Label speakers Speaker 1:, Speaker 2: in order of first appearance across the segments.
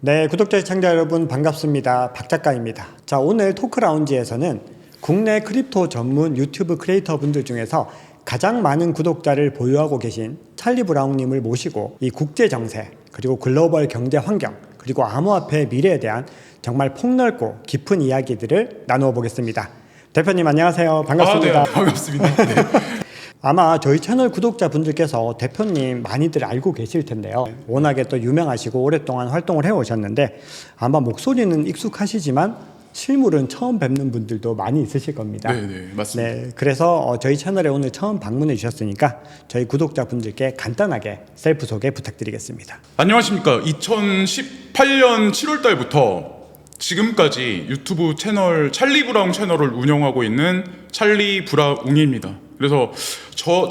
Speaker 1: 네, 구독자 시청자 여러분 반갑습니다. 박 작가입니다. 자, 오늘 토크라운지에서는 국내 크립토 전문 유튜브 크리에이터 분들 중에서 가장 많은 구독자를 보유하고 계신 찰리 브라운님을 모시고 이 국제 정세, 그리고 글로벌 경제 환경, 그리고 암호화폐의 미래에 대한 정말 폭넓고 깊은 이야기들을 나누어 보겠습니다. 대표님 안녕하세요. 반갑습니다.
Speaker 2: 네, 반갑습니다. 네.
Speaker 1: 아마 저희 채널 구독자분들께서 대표님 많이들 알고 계실 텐데요. 워낙에 또 유명하시고 오랫동안 활동을 해오셨는데 아마 목소리는 익숙하시지만 실물은 처음 뵙는 분들도 많이 있으실 겁니다.
Speaker 2: 네, 맞습니다.
Speaker 1: 네, 그래서 저희 채널에 오늘 처음 방문해 주셨으니까 저희 구독자분들께 간단하게 셀프 소개 부탁드리겠습니다.
Speaker 2: 안녕하십니까. 2018년 7월 달부터 지금까지 유튜브 채널 찰리 브라운 채널을 운영하고 있는 찰리 브라웅입니다. 그래서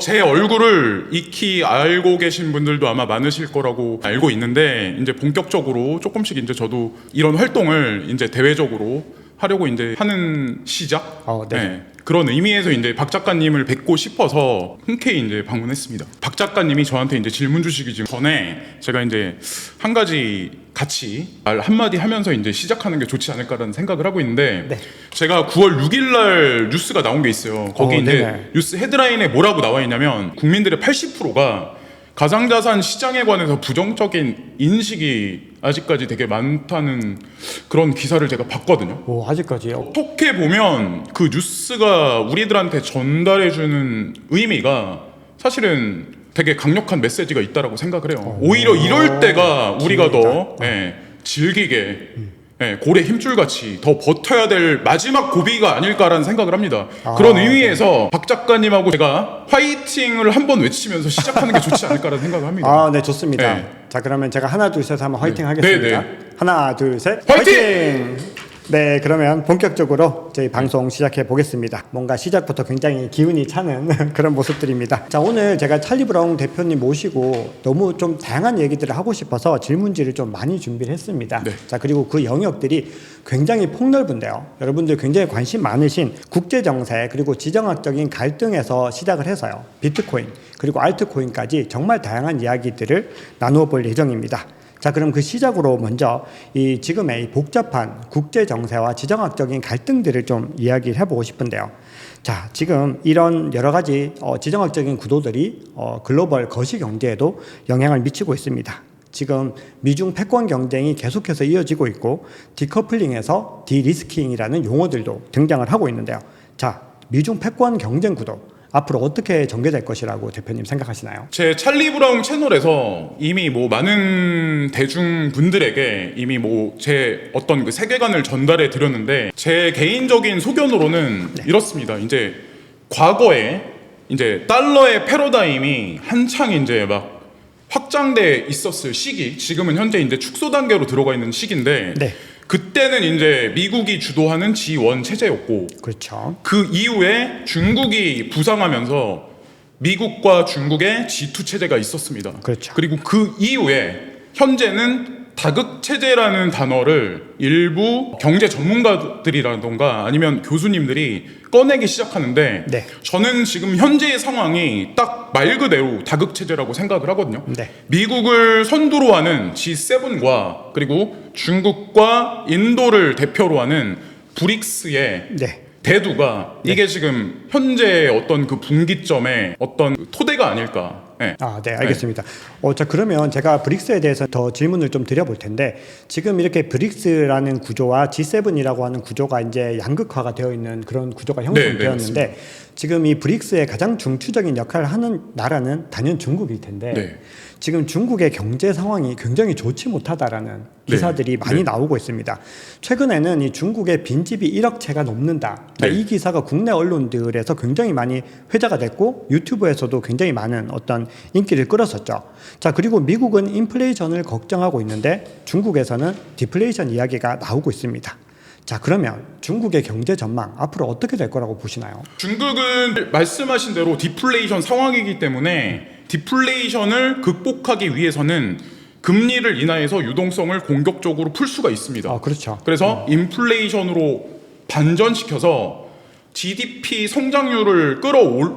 Speaker 2: 제 얼굴을 익히 알고 계신 분들도 아마 많으실 거라고 알고 있는데, 이제 본격적으로 조금씩 이제 저도 이런 활동을 이제 대외적으로 하려고 이제 하는 시작? 네. 그런 의미에서 이제 박 작가님을 뵙고 싶어서 흔쾌히 이제 방문했습니다. 박 작가님이 저한테 이제 질문 주시기 전에 제가 이제 한 가지 같이 말 한마디 하면서 이제 시작하는 게 좋지 않을까라는 생각을 하고 있는데,
Speaker 1: 네.
Speaker 2: 제가 9월 6일 날 뉴스가 나온 게 있어요. 거기 이제
Speaker 1: 네네.
Speaker 2: 뉴스 헤드라인에 뭐라고 나와 있냐면, 국민들의 80%가 가상자산 시장에 관해서 부정적인 인식이 아직까지 되게 많다는 그런 기사를 제가 봤거든요.
Speaker 1: 오, 아직까지요?
Speaker 2: 어떻게 보면 그 뉴스가 우리들한테 전달해주는 의미가 사실은 되게 강력한 메시지가 있다라고 생각을 해요. 오히려 이럴 때가 우리가 더 즐기게 고래 힘줄같이 더 버텨야 될 마지막 고비가 아닐까라는 생각을 합니다. 그런 의미에서 박 작가님하고 제가 화이팅을 한번 외치면서 시작하는 게 좋지 않을까라는 생각을 합니다.
Speaker 1: 네, 좋습니다.
Speaker 2: 네.
Speaker 1: 자, 그러면 제가 하나, 둘, 셋 하면 화이팅 하겠습니다.
Speaker 2: 네.
Speaker 1: 하나, 둘, 셋.
Speaker 2: 화이팅!
Speaker 1: 네, 그러면 본격적으로 저희 방송 시작해 보겠습니다. 뭔가 시작부터 굉장히 기운이 차는 그런 모습들입니다. 자, 오늘 제가 찰리 브라운 대표님 모시고 너무 좀 다양한 얘기들을 하고 싶어서 질문지를 좀 많이 준비를 했습니다.
Speaker 2: 네.
Speaker 1: 자, 그리고 그 영역들이 굉장히 폭넓은데요. 여러분들 굉장히 관심 많으신 국제 정세, 그리고 지정학적인 갈등에서 시작을 해서요. 비트코인, 그리고 알트코인까지 정말 다양한 이야기들을 나누어 볼 예정입니다. 자, 그럼 그 시작으로 먼저 이 지금의 이 복잡한 국제 정세와 지정학적인 갈등들을 좀 이야기를 해보고 싶은데요. 자, 지금 이런 여러 가지 지정학적인 구도들이 글로벌 거시 경제에도 영향을 미치고 있습니다. 지금 미중 패권 경쟁이 계속해서 이어지고 있고, 디커플링에서 디리스킹이라는 용어들도 등장을 하고 있는데요. 자, 미중 패권 경쟁 구도 앞으로 어떻게 전개될 것이라고 대표님 생각하시나요?
Speaker 2: 제 찰리 브라운 채널에서 이미 뭐 많은 대중분들에게 이미 뭐 제 어떤 그 세계관을 전달해 드렸는데, 제 개인적인 소견으로는 이렇습니다. 이제 과거에 이제 달러의 패러다임이 한창 이제 막 확장돼 있었을 시기, 지금은 현재 이제 축소 단계로 들어가 있는 시기인데,
Speaker 1: 네.
Speaker 2: 그때는 이제 미국이 주도하는 G1 체제였고,
Speaker 1: 그렇죠.
Speaker 2: 그 이후에 중국이 부상하면서 미국과 중국의 G2 체제가 있었습니다.
Speaker 1: 그렇죠.
Speaker 2: 그리고 그 이후에 현재는 다극 체제라는 단어를 일부 경제 전문가들이라던가 아니면 교수님들이 꺼내기 시작하는데,
Speaker 1: 네.
Speaker 2: 저는 지금 현재의 상황이 딱 말 그대로 다극 체제라고 생각을 하거든요.
Speaker 1: 네.
Speaker 2: 미국을 선두로 하는 G7과 그리고 중국과 인도를 대표로 하는 브릭스의
Speaker 1: 네.
Speaker 2: 대두가 이게 지금 현재 어떤 그 분기점의 어떤 토대가 아닐까. 네.
Speaker 1: 네, 알겠습니다. 자, 그러면 제가 브릭스에 대해서 더 질문을 좀 드려볼 텐데, 지금 이렇게 브릭스라는 구조와 G7이라고 하는 구조가 이제 양극화가 되어 있는 그런 구조가 형성되었는데, 지금 이 브릭스의 가장 중추적인 역할을 하는 나라는 단연 중국일 텐데, 지금 중국의 경제 상황이 굉장히 좋지 못하다라는 기사들이 많이 나오고 있습니다. 최근에는 이 중국의 빈집이 1억 채가 넘는다. 이 기사가 국내 언론들에서 굉장히 많이 회자가 됐고, 유튜브에서도 굉장히 많은 어떤 인기를 끌었었죠. 자, 그리고 미국은 인플레이션을 걱정하고 있는데 중국에서는 디플레이션 이야기가 나오고 있습니다. 자, 그러면 중국의 경제 전망 앞으로 어떻게 될 거라고 보시나요?
Speaker 2: 중국은 말씀하신 대로 디플레이션 상황이기 때문에 디플레이션을 극복하기 위해서는 금리를 인하해서 유동성을 공격적으로 풀 수가 있습니다.
Speaker 1: 그렇죠.
Speaker 2: 그래서 인플레이션으로 반전시켜서 GDP 성장률을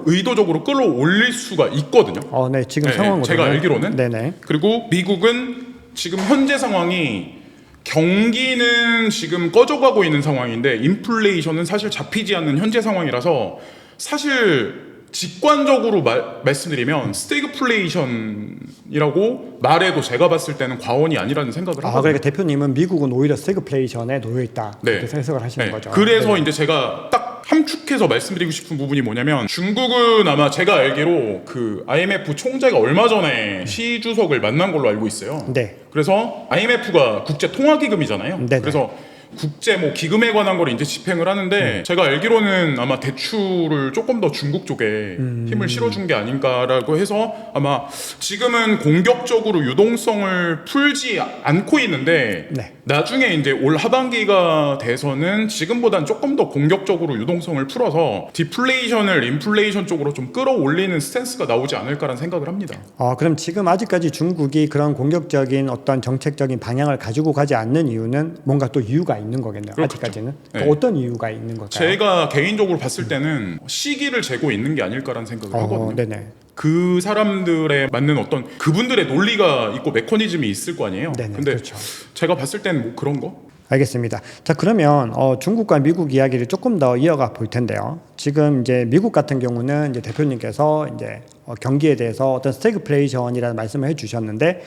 Speaker 2: 의도적으로 끌어올릴 수가 있거든요.
Speaker 1: 네, 지금 상황으로
Speaker 2: 제가 알기로는.
Speaker 1: 네네.
Speaker 2: 그리고 미국은 지금 현재 상황이 경기는 지금 꺼져가고 있는 상황인데 인플레이션은 사실 잡히지 않는 현재 상황이라서 사실 직관적으로 말씀드리면 스태그플레이션이라고 말해도 제가 봤을 때는 과언이 아니라는 생각을 하거든요.
Speaker 1: 그러니까 대표님은 미국은 오히려 스태그플레이션에 놓여 있다
Speaker 2: 네.
Speaker 1: 이렇게 해석을 하시는
Speaker 2: 네.
Speaker 1: 거죠.
Speaker 2: 그래서
Speaker 1: 네.
Speaker 2: 이제 제가 딱 함축해서 말씀드리고 싶은 부분이 뭐냐면 중국은 아마 제가 알기로 그 IMF 총재가 얼마 전에 시 주석을 만난 걸로 알고 있어요.
Speaker 1: 네.
Speaker 2: 그래서 IMF가 국제 통화 기금이잖아요.
Speaker 1: 네네.
Speaker 2: 그래서 국제 뭐 기금에 관한 걸 이제 집행을 하는데 제가 알기로는 아마 대출을 조금 더 중국 쪽에 힘을 실어준 게 아닌가라고 해서 아마 지금은 공격적으로 유동성을 풀지 않고 있는데
Speaker 1: 네.
Speaker 2: 나중에 이제 올 하반기가 돼서는 지금보단 조금 더 공격적으로 유동성을 풀어서 디플레이션을 인플레이션 쪽으로 좀 끌어올리는 스탠스가 나오지 않을까라는 생각을 합니다.
Speaker 1: 그럼 지금 아직까지 중국이 그런 공격적인 어떤 정책적인 방향을 가지고 가지 않는 이유는 뭔가 또 이유가 있는 거겠네요.
Speaker 2: 그렇겠죠.
Speaker 1: 아직까지는.
Speaker 2: 네.
Speaker 1: 어떤 이유가 있는 걸까요?
Speaker 2: 제가 개인적으로 봤을 때는 시기를 재고 있는 게 아닐까라는 생각을 하거든요.
Speaker 1: 네네.
Speaker 2: 그 사람들에 맞는 어떤 그분들의 논리가 있고 메커니즘이 있을 거 아니에요.
Speaker 1: 네네,
Speaker 2: 근데
Speaker 1: 그렇죠.
Speaker 2: 제가 봤을 때는 뭐 그런 거?
Speaker 1: 알겠습니다. 자, 그러면 중국과 미국 이야기를 조금 더 이어가 볼 텐데요. 지금 이제 미국 같은 경우는 이제 대표님께서 이제 경기에 대해서 어떤 스태그플레이션이라는 말씀을 해주셨는데,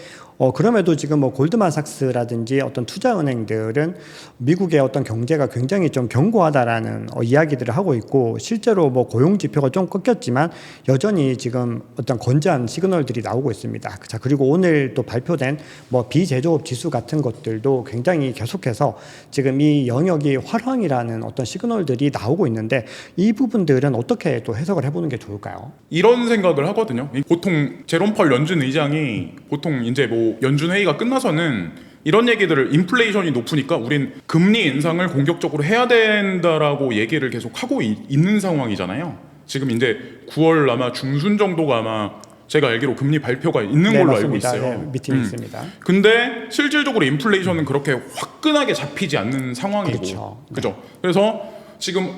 Speaker 1: 그럼에도 지금 뭐 골드만삭스라든지 어떤 투자은행들은 미국의 어떤 경제가 굉장히 좀 견고하다라는 이야기들을 하고 있고, 실제로 뭐 고용 지표가 좀 꺾였지만 여전히 지금 어떤 건재한 시그널들이 나오고 있습니다. 자, 그리고 오늘 또 발표된 뭐 비제조업 지수 같은 것들도 굉장히 계속해서 지금 이 영역이 활황이라는 어떤 시그널들이 나오고 있는데, 이 부분들은 어떻게 또 해석을 해보는 게 좋을까요?
Speaker 2: 이런 생각을 하거든요. 보통 제롬 펄 연준 의장이 보통 이제 뭐 연준 회의가 끝나서는 이런 얘기들을 인플레이션이 높으니까 우린 금리 인상을 공격적으로 해야 된다라고 얘기를 계속 하고 있는 상황이잖아요. 지금 이제 9월 아마 중순 정도가 아마 제가 알기로 금리 발표가 있는
Speaker 1: 네,
Speaker 2: 걸로
Speaker 1: 맞습니다.
Speaker 2: 알고 있어요.
Speaker 1: 네, 미팅이 있습니다.
Speaker 2: 근데 실질적으로 인플레이션은 그렇게 화끈하게 잡히지 않는 상황이고,
Speaker 1: 그렇죠.
Speaker 2: 그죠? 그래서 지금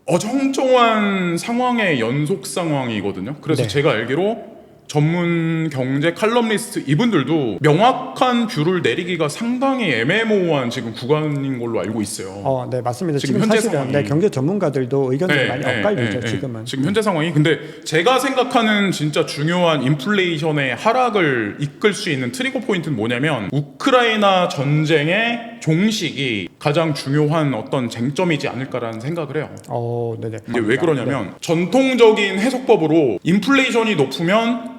Speaker 2: 어정쩡한 상황의 연속 상황이거든요. 그래서
Speaker 1: 네.
Speaker 2: 제가 알기로 전문 경제 칼럼니스트 이분들도 명확한 뷰를 내리기가 상당히 애매모호한 지금 구간인 걸로 알고 있어요.
Speaker 1: 네, 맞습니다.
Speaker 2: 지금
Speaker 1: 지금
Speaker 2: 현재
Speaker 1: 사실은
Speaker 2: 상황이.
Speaker 1: 네, 경제 전문가들도 의견들이 많이 엇갈리죠. 지금은.
Speaker 2: 지금 현재 상황이. 근데 제가 생각하는 진짜 중요한 인플레이션의 하락을 이끌 수 있는 트리거 포인트는 뭐냐면 우크라이나 전쟁의 종식이 가장 중요한 어떤 쟁점이지 않을까라는 생각을 해요.
Speaker 1: 네네.
Speaker 2: 이게 왜 그러냐면 전통적인 해석법으로 인플레이션이 높으면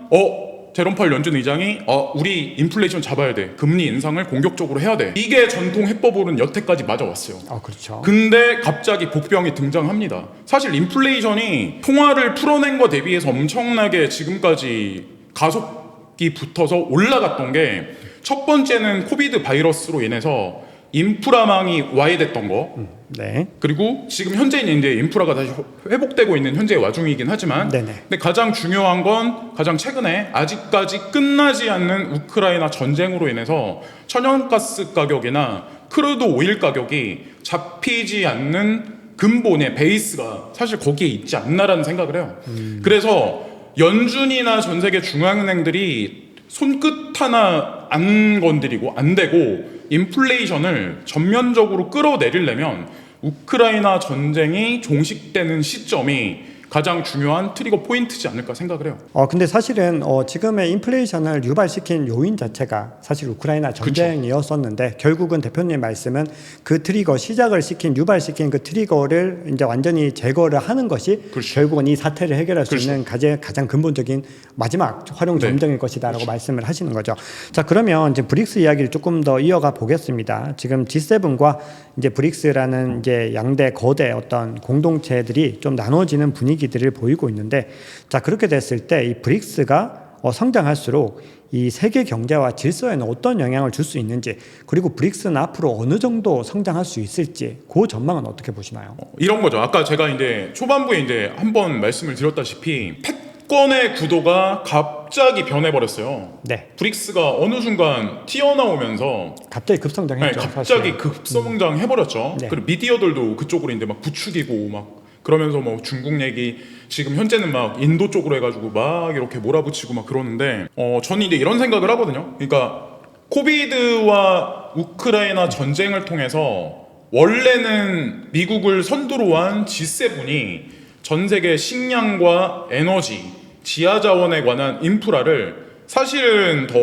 Speaker 2: 제롬 펄 연준 의장이 우리 인플레이션 잡아야 돼. 금리 인상을 공격적으로 해야 돼. 이게 전통 해법으로는 여태까지 맞아왔어요.
Speaker 1: 그렇죠.
Speaker 2: 근데 갑자기 복병이 등장합니다. 사실 인플레이션이 통화를 풀어낸 거 대비해서 엄청나게 지금까지 가속이 붙어서 올라갔던 게 첫 번째는 코비드 바이러스로 인해서 인프라망이 와해됐던 거.
Speaker 1: 네.
Speaker 2: 그리고 지금 현재는 이제 인프라가 다시 회복되고 있는 현재의 와중이긴 하지만
Speaker 1: 네네.
Speaker 2: 근데 가장 중요한 건 가장 최근에 아직까지 끝나지 않는 우크라이나 전쟁으로 인해서 천연가스 가격이나 크루드 오일 가격이 잡히지 않는 근본의 베이스가 사실 거기에 있지 않나라는 생각을 해요. 그래서 연준이나 전 세계 중앙은행들이 손끝 하나 안 건드리고 안 대고 인플레이션을 전면적으로 끌어내리려면 우크라이나 전쟁이 종식되는 시점이 가장 중요한 트리거 포인트지 않을까 생각을 해요.
Speaker 1: 근데 사실은 지금의 인플레이션을 유발시킨 요인 자체가 사실 우크라이나 전쟁이었었는데 결국은 대표님 말씀은 그 트리거 시작을 시킨 유발시킨 그 트리거를 이제 완전히 제거를 하는 것이
Speaker 2: 그렇죠.
Speaker 1: 결국은 이 사태를 해결할 수
Speaker 2: 그렇죠.
Speaker 1: 있는 가장 근본적인 마지막 활용 점정일 것이다라고
Speaker 2: 그렇죠.
Speaker 1: 말씀을 하시는 거죠. 자, 그러면 이제 브릭스 이야기를 조금 더 이어가 보겠습니다. 지금 G7과 이제 브릭스라는 이제 양대 거대 어떤 공동체들이 좀 나눠지는 분위기들을 보이고 있는데, 자, 그렇게 됐을 때 이 브릭스가 성장할수록 이 세계 경제와 질서에는 어떤 영향을 줄 수 있는지, 그리고 브릭스는 앞으로 어느 정도 성장할 수 있을지, 그 전망은 어떻게 보시나요?
Speaker 2: 이런 거죠. 아까 제가 이제 초반부에 이제 한번 말씀을 드렸다시피 패권의 구도가 갑자기 변해버렸어요.
Speaker 1: 네.
Speaker 2: 브릭스가 어느 순간 튀어나오면서
Speaker 1: 갑자기 급성장했죠.
Speaker 2: 갑자기
Speaker 1: 사실.
Speaker 2: 급성장 해버렸죠.
Speaker 1: 네.
Speaker 2: 그리고 미디어들도 그쪽으로 이제 막 부추기고 막 그러면서 뭐 중국 얘기 지금 현재는 막 인도 쪽으로 해가지고 막 이렇게 몰아붙이고 막 그러는데 저는 이제 이런 생각을 하거든요. 그러니까 코비드와 우크라이나 전쟁을 통해서 원래는 미국을 선두로 한 G7이 전 세계 식량과 에너지, 지하 자원에 관한 인프라를 사실은 더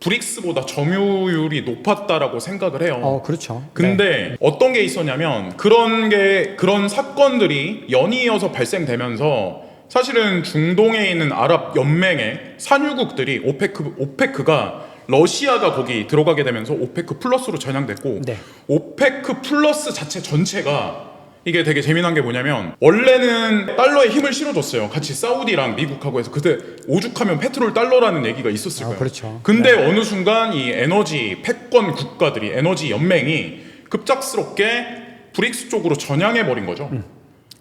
Speaker 2: 브릭스보다 점유율이 높았다라고 생각을 해요.
Speaker 1: 그렇죠.
Speaker 2: 근데 어떤 게 있었냐면 그런 사건들이 연이어서 발생되면서 사실은 중동에 있는 아랍 연맹의 산유국들이 오페크가 러시아가 거기 들어가게 되면서 오페크 플러스로 전향됐고
Speaker 1: 네.
Speaker 2: 오페크 플러스 자체 전체가 이게 되게 재미난 게 뭐냐면 원래는 달러에 힘을 실어줬어요. 같이 사우디랑 미국하고 해서 그때 오죽하면 페트롤 달러라는 얘기가 있었을 거예요.
Speaker 1: 그렇죠.
Speaker 2: 근데 어느 순간 이 에너지 패권 국가들이 에너지 연맹이 급작스럽게 브릭스 쪽으로 전향해 버린 거죠.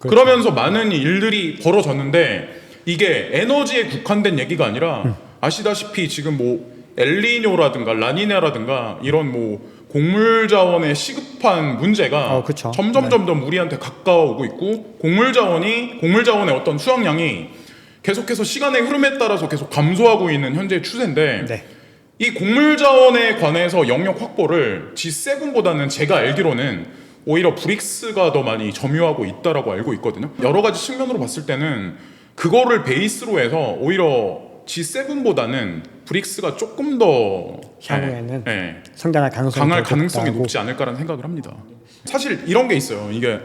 Speaker 1: 그렇죠.
Speaker 2: 그러면서 많은 일들이 벌어졌는데 이게 에너지에 국한된 얘기가 아니라 아시다시피 지금 뭐 엘니뇨라든가 라니냐라든가 이런 뭐 곡물 자원의 시급한 문제가
Speaker 1: 그쵸.
Speaker 2: 점점 우리한테 가까워오고 있고 곡물 자원의 어떤 수확량이 계속해서 시간의 흐름에 따라서 계속 감소하고 있는 현재 추세인데
Speaker 1: 네.
Speaker 2: 이 곡물 자원에 관해서 영역 확보를 G7보다는 제가 알기로는 오히려 브릭스가 더 많이 점유하고 있다라고 알고 있거든요. 여러 가지 측면으로 봤을 때는 그거를 베이스로 해서 오히려 G7보다는 브릭스가 조금 더
Speaker 1: 향후에는 성장할 가능성이
Speaker 2: 강할
Speaker 1: 더
Speaker 2: 가능성이
Speaker 1: 높다고.
Speaker 2: 높지 않을까라는 생각을 합니다. 사실 이런 게 있어요. 이게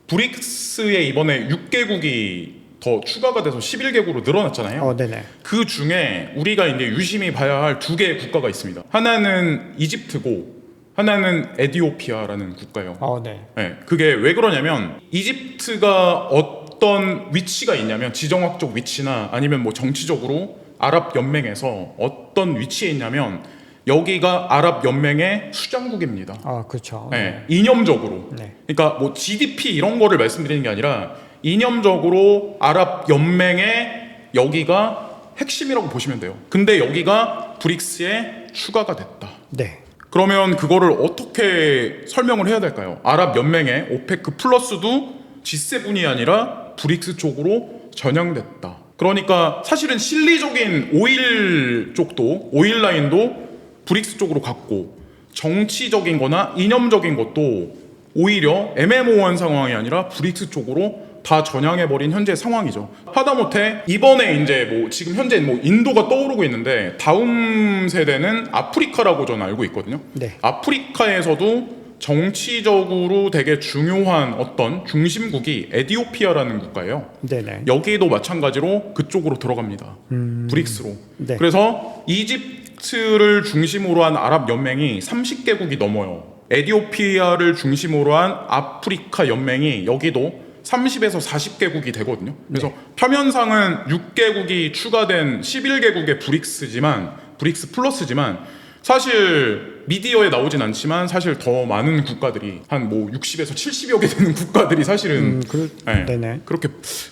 Speaker 2: 브릭스에 이번에 6개국이 더 추가가 돼서 11개국으로 늘어났잖아요.
Speaker 1: 네네.
Speaker 2: 그 중에 우리가 이제 유심히 봐야 할 두 개의 국가가 있습니다. 하나는 이집트고 하나는 에티오피아라는 국가예요.
Speaker 1: 네.
Speaker 2: 그게 왜 그러냐면 이집트가 어떤 위치가 있냐면 지정학적 위치나 아니면 뭐 정치적으로 아랍 연맹에서 어떤 위치에 있냐면 여기가 아랍 연맹의 수장국입니다.
Speaker 1: 그렇죠.
Speaker 2: 이념적으로.
Speaker 1: 네.
Speaker 2: 그러니까 뭐 GDP 이런 거를 말씀드리는 게 아니라 이념적으로 아랍 연맹의 여기가 핵심이라고 보시면 돼요. 근데 여기가 브릭스에 추가가 됐다.
Speaker 1: 네.
Speaker 2: 그러면 그거를 어떻게 설명을 해야 될까요? 아랍 연맹의 오페크 플러스도 G7이 아니라 브릭스 쪽으로 전향됐다. 그러니까 사실은 실리적인 오일 라인도 브릭스 쪽으로 갔고 정치적인 거나 이념적인 것도 오히려 애매모호한 상황이 아니라 브릭스 쪽으로 다 전향해버린 현재 상황이죠. 하다못해 이번에 이제 뭐 지금 현재 뭐 인도가 떠오르고 있는데 다음 세대는 아프리카라고 저는 알고 있거든요.
Speaker 1: 네.
Speaker 2: 아프리카에서도 정치적으로 되게 중요한 어떤 중심국이 에티오피아라는 국가예요.
Speaker 1: 네네.
Speaker 2: 여기도 마찬가지로 그쪽으로 들어갑니다. 브릭스로.
Speaker 1: 네.
Speaker 2: 그래서 이집트를 중심으로 한 아랍 연맹이 30개국이 넘어요. 에티오피아를 중심으로 한 아프리카 연맹이 여기도 30에서 40개국이 되거든요. 그래서 표면상은 6개국이 추가된 11개국의 브릭스 플러스지만 사실 미디어에 나오진 않지만 사실 더 많은 국가들이 한 뭐 60에서 70여 개 되는 국가들이 사실은
Speaker 1: 네네.
Speaker 2: 그렇게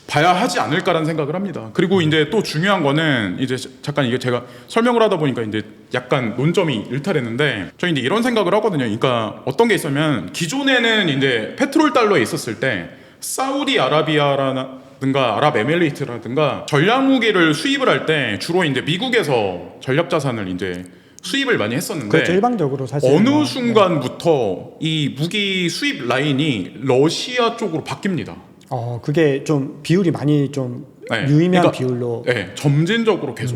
Speaker 2: 봐야 하지 않을까라는 생각을 합니다. 그리고 이제 또 중요한 거는 이제 잠깐 이게 제가 설명을 하다 보니까 이제 약간 논점이 일탈했는데 저희 이제 이런 생각을 하거든요. 그러니까 어떤 게 있으면 기존에는 이제 페트롤 달러에 있었을 때 사우디아라비아라든가 아랍에미레이트라든가 전략 무기를 수입을 할 때 주로 이제 미국에서 전략 자산을 이제 수입을 많이 했었는데
Speaker 1: 그렇죠. 일방적으로 사실
Speaker 2: 어느 순간부터 이 무기 수입 라인이 러시아 쪽으로 바뀝니다.
Speaker 1: 그게 좀 비율이 많이 좀 유의미한
Speaker 2: 그러니까,
Speaker 1: 비율로
Speaker 2: 점진적으로 계속.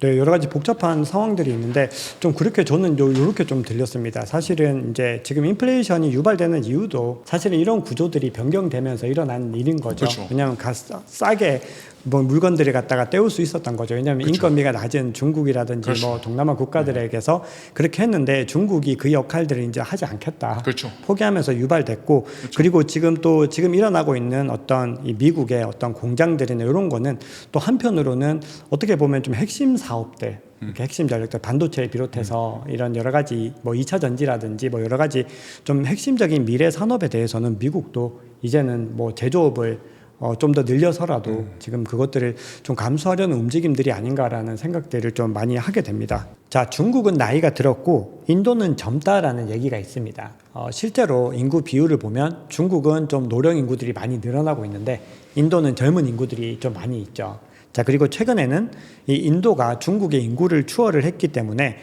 Speaker 1: 네, 여러 가지 복잡한 상황들이 있는데 좀 그렇게 저는 요렇게 좀 들렸습니다. 사실은 이제 지금 인플레이션이 유발되는 이유도 사실은 이런 구조들이 변경되면서 일어난 일인 거죠.
Speaker 2: 그렇죠.
Speaker 1: 왜냐하면 싸게 뭐 물건들을 갖다가 떼올 수 있었던 거죠. 왜냐하면
Speaker 2: 그렇죠.
Speaker 1: 인건비가 낮은 중국이라든지
Speaker 2: 그렇죠.
Speaker 1: 뭐 동남아 국가들에게서 그렇게 했는데 중국이 그 역할들을 이제 하지 않겠다.
Speaker 2: 그렇죠.
Speaker 1: 포기하면서 유발됐고 그리고 지금 일어나고 있는 어떤 이 미국의 어떤 공장들이나 이런 거는 또 한편으로는 어떻게 보면 좀 핵심 사업들 이렇게 핵심 전력들 반도체를 비롯해서 이런 여러 가지 뭐 2차 전지라든지 뭐 여러 가지 좀 핵심적인 미래 산업에 대해서는 미국도 이제는 뭐 제조업을 좀 더 늘려서라도 지금 그것들을 좀 감수하려는 움직임들이 아닌가라는 생각들을 좀 많이 하게 됩니다. 자, 중국은 나이가 들었고 인도는 젊다라는 얘기가 있습니다. 실제로 인구 비율을 보면 중국은 좀 노령 인구들이 많이 늘어나고 있는데 인도는 젊은 인구들이 좀 많이 있죠. 자, 그리고 최근에는 이 인도가 중국의 인구를 추월을 했기 때문에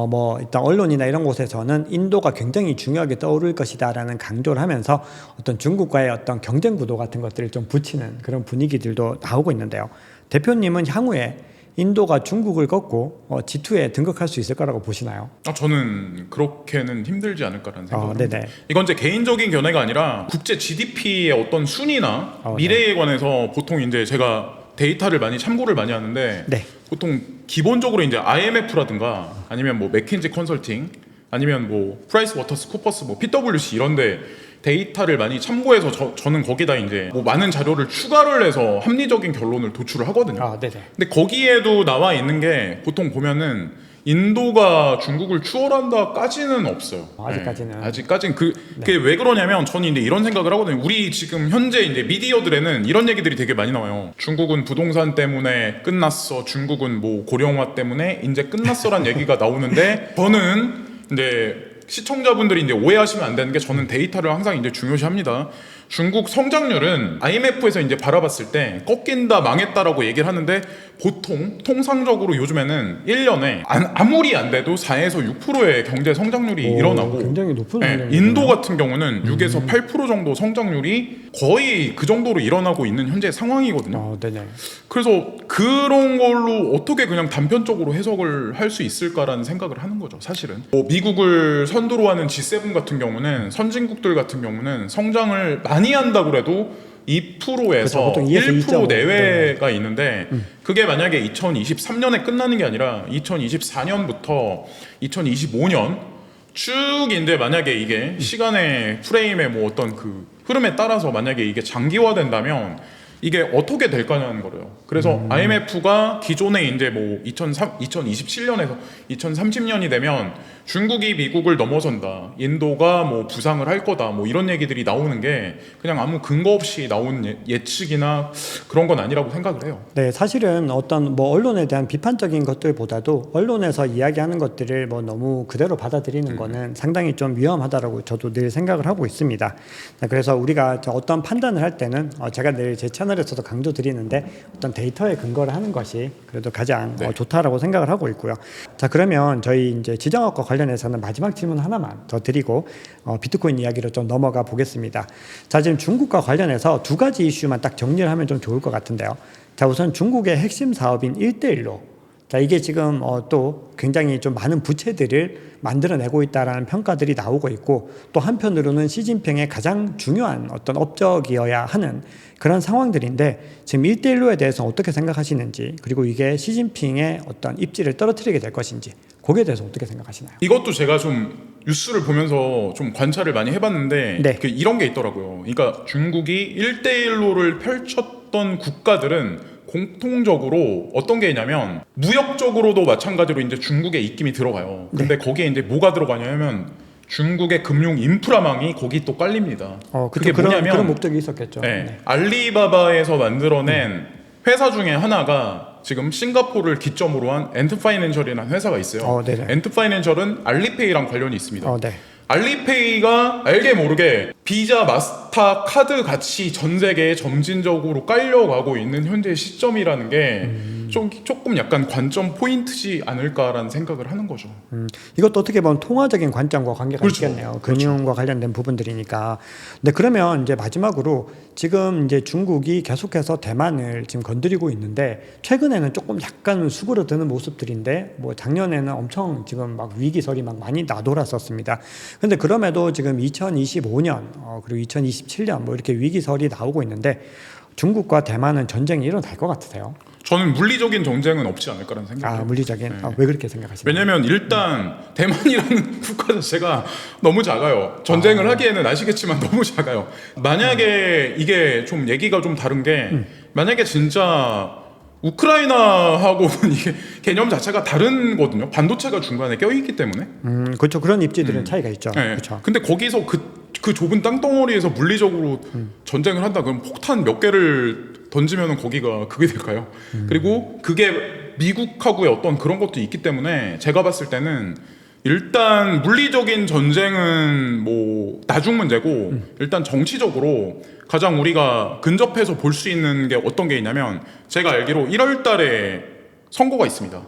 Speaker 1: 뭐 일단 언론이나 이런 곳에서는 인도가 굉장히 중요하게 떠오를 것이다라는 강조를 하면서 어떤 중국과의 어떤 경쟁 구도 같은 것들을 좀 붙이는 그런 분위기들도 나오고 있는데요. 대표님은 향후에 인도가 중국을 꺾고 G2에 등극할 수 있을 거라고 보시나요?
Speaker 2: 저는 그렇게는 힘들지 않을까라는 생각을 합니다.
Speaker 1: 네네.
Speaker 2: 이건 제 개인적인 견해가 아니라 국제 GDP의 어떤 순위나 미래에 관해서 보통 이제 제가 데이터를 많이 참고를 많이 하는데
Speaker 1: 네.
Speaker 2: 보통 기본적으로 이제 IMF라든가 아니면 뭐 맥킨지 컨설팅 아니면 뭐 프라이스 워터스 쿠퍼스 뭐 PwC 이런데 데이터를 많이 참고해서 저는 거기다 이제 뭐 많은 자료를 추가를 해서 합리적인 결론을 도출을 하거든요.
Speaker 1: 네네.
Speaker 2: 근데 거기에도 나와 있는 게 보통 보면은 인도가 중국을 추월한다까지는 없어요.
Speaker 1: 아직까지는.
Speaker 2: 네, 아직까지는 그게 왜 그러냐면 저는 이제 이런 생각을 하거든요. 우리 지금 현재 이제 미디어들에는 이런 얘기들이 되게 많이 나와요. 중국은 부동산 때문에 끝났어. 중국은 뭐 고령화 때문에 이제 끝났어란 얘기가 나오는데 저는 이제 시청자분들이 이제 오해하시면 안 되는 게 저는 데이터를 항상 이제 중요시합니다. 중국 성장률은 IMF에서 이제 바라봤을 때 꺾인다, 망했다라고 얘기를 하는데 보통 통상적으로 요즘에는 1년에 아무리 안 돼도 4에서 6%의 경제 성장률이 일어나고
Speaker 1: 굉장히 높은
Speaker 2: 네,
Speaker 1: 성장률이네요.
Speaker 2: 인도 같은 경우는 6에서 8% 정도 성장률이 거의 그 정도로 일어나고 있는 현재 상황이거든요.
Speaker 1: 네네.
Speaker 2: 그래서 그런 걸로 어떻게 그냥 단편적으로 해석을 할 수 있을까라는 생각을 하는 거죠, 사실은. 뭐 미국을 선두로 하는 G7 같은 경우는 선진국들 같은 경우는 성장을 많이 한다고 해도 2%에서
Speaker 1: 보통 2에서
Speaker 2: 1% 내외가 있는데 그게 만약에 2023년에 끝나는 게 아니라 2024년부터 2025년 쭉인데 만약에 이게 시간의 프레임의 뭐 어떤 그 흐름에 따라서 만약에 이게 장기화된다면 이게 어떻게 될까냐는 거래요. 그래서 IMF가 기존에 이제 뭐 2027년에서 2030년이 되면 중국이 미국을 넘어선다. 인도가 뭐 부상을 할 거다. 뭐 이런 얘기들이 나오는 게 그냥 아무 근거 없이 나온 예측이나 그런 건 아니라고 생각을 해요.
Speaker 1: 네, 사실은 어떤 뭐 언론에 대한 비판적인 것들보다도 언론에서 이야기하는 것들을 뭐 너무 그대로 받아들이는 거는 상당히 좀 위험하다라고 저도 늘 생각을 하고 있습니다. 그래서 우리가 어떤 판단을 할 때는 제가 늘 제 채널에서도 강조드리는데 어떤 데이터에 근거를 하는 것이 그래도 가장 좋다라고 생각을 하고 있고요. 자, 그러면 저희 이제 지정학과 관련해서는 마지막 질문 하나만 더 드리고 비트코인 이야기로 좀 넘어가 보겠습니다. 자, 지금 중국과 관련해서 두 가지 이슈만 딱 정리를 하면 좀 좋을 것 같은데요. 자, 우선 중국의 핵심 사업인 1대1로 자, 이게 지금 또 굉장히 좀 많은 부채들을 만들어내고 있다라는 평가들이 나오고 있고 또 한편으로는 시진핑의 가장 중요한 어떤 업적이어야 하는 그런 상황들인데 지금 1대1로에 대해서 어떻게 생각하시는지 그리고 이게 시진핑의 어떤 입지를 떨어뜨리게 될 것인지 거기에 대해서 어떻게 생각하시나요?
Speaker 2: 이것도 제가 좀 뉴스를 보면서 좀 관찰을 많이 해봤는데
Speaker 1: 네.
Speaker 2: 이런 게 있더라고요. 그러니까 중국이 1대1로를 펼쳤던 국가들은 공통적으로 어떤 게 있냐면 무역적으로도 마찬가지로 이제 중국의 입김이 들어가요. 근데 거기에 이제 뭐가 들어가냐면 중국의 금융 인프라망이 거기 또 깔립니다. 그게 뭐냐면
Speaker 1: 그런 목적이 있었겠죠.
Speaker 2: 네, 알리바바에서 만들어낸 회사 중에 하나가 지금 싱가포르를 기점으로 한 엔트파이낸셜이라는 회사가 있어요. 엔트파이낸셜은 알리페이랑 관련이 있습니다.
Speaker 1: 네.
Speaker 2: 알리페이가 알게 모르게 비자, 마스터 카드 같이 전 세계에 점진적으로 깔려가고 있는 현재 시점이라는 게 조금 약간 관점 포인트지 않을까라는 생각을 하는 거죠.
Speaker 1: 이것도 어떻게 보면 통화적인 관점과 관계가 있겠네요. 금융과 관련된 부분들이니까. 근데 그러면 이제 마지막으로 지금 이제 중국이 계속해서 대만을 지금 건드리고 있는데 최근에는 조금 약간 수그러드는 모습들인데 뭐 작년에는 엄청 지금 막 위기설이 막 많이 나돌았었습니다. 근데 그럼에도 지금 2025년 그리고 2027년 뭐 이렇게 위기설이 나오고 있는데 중국과 대만은 전쟁이 일어날 것 같으세요?
Speaker 2: 저는 물리적인 전쟁은 없지 않을까라는 생각이에요.
Speaker 1: 물리적인? 왜 그렇게 생각하시나요?
Speaker 2: 왜냐면 일단 대만이라는 국가 자체가 너무 작아요. 전쟁을 하기에는 아시겠지만 너무 작아요. 만약에 이게 좀 얘기가 좀 다른 게 만약에 진짜 우크라이나하고는 이게 개념 자체가 다른거든요. 반도체가 중간에 껴있기 때문에.
Speaker 1: 그렇죠. 그런 입지들은 차이가 있죠.
Speaker 2: 네.
Speaker 1: 그렇죠.
Speaker 2: 근데 거기서 그 좁은 땅덩어리에서 물리적으로 전쟁을 한다. 그럼 폭탄 몇 개를 던지면 거기가 그게 될까요? 그리고 그게 미국하고의 어떤 그런 것도 있기 때문에 제가 봤을 때는 일단 물리적인 전쟁은 뭐 나중 문제고 일단 정치적으로 가장 우리가 근접해서 볼 수 있는 게 어떤 게 있냐면 제가 알기로 1월 달에 선거가 있습니다.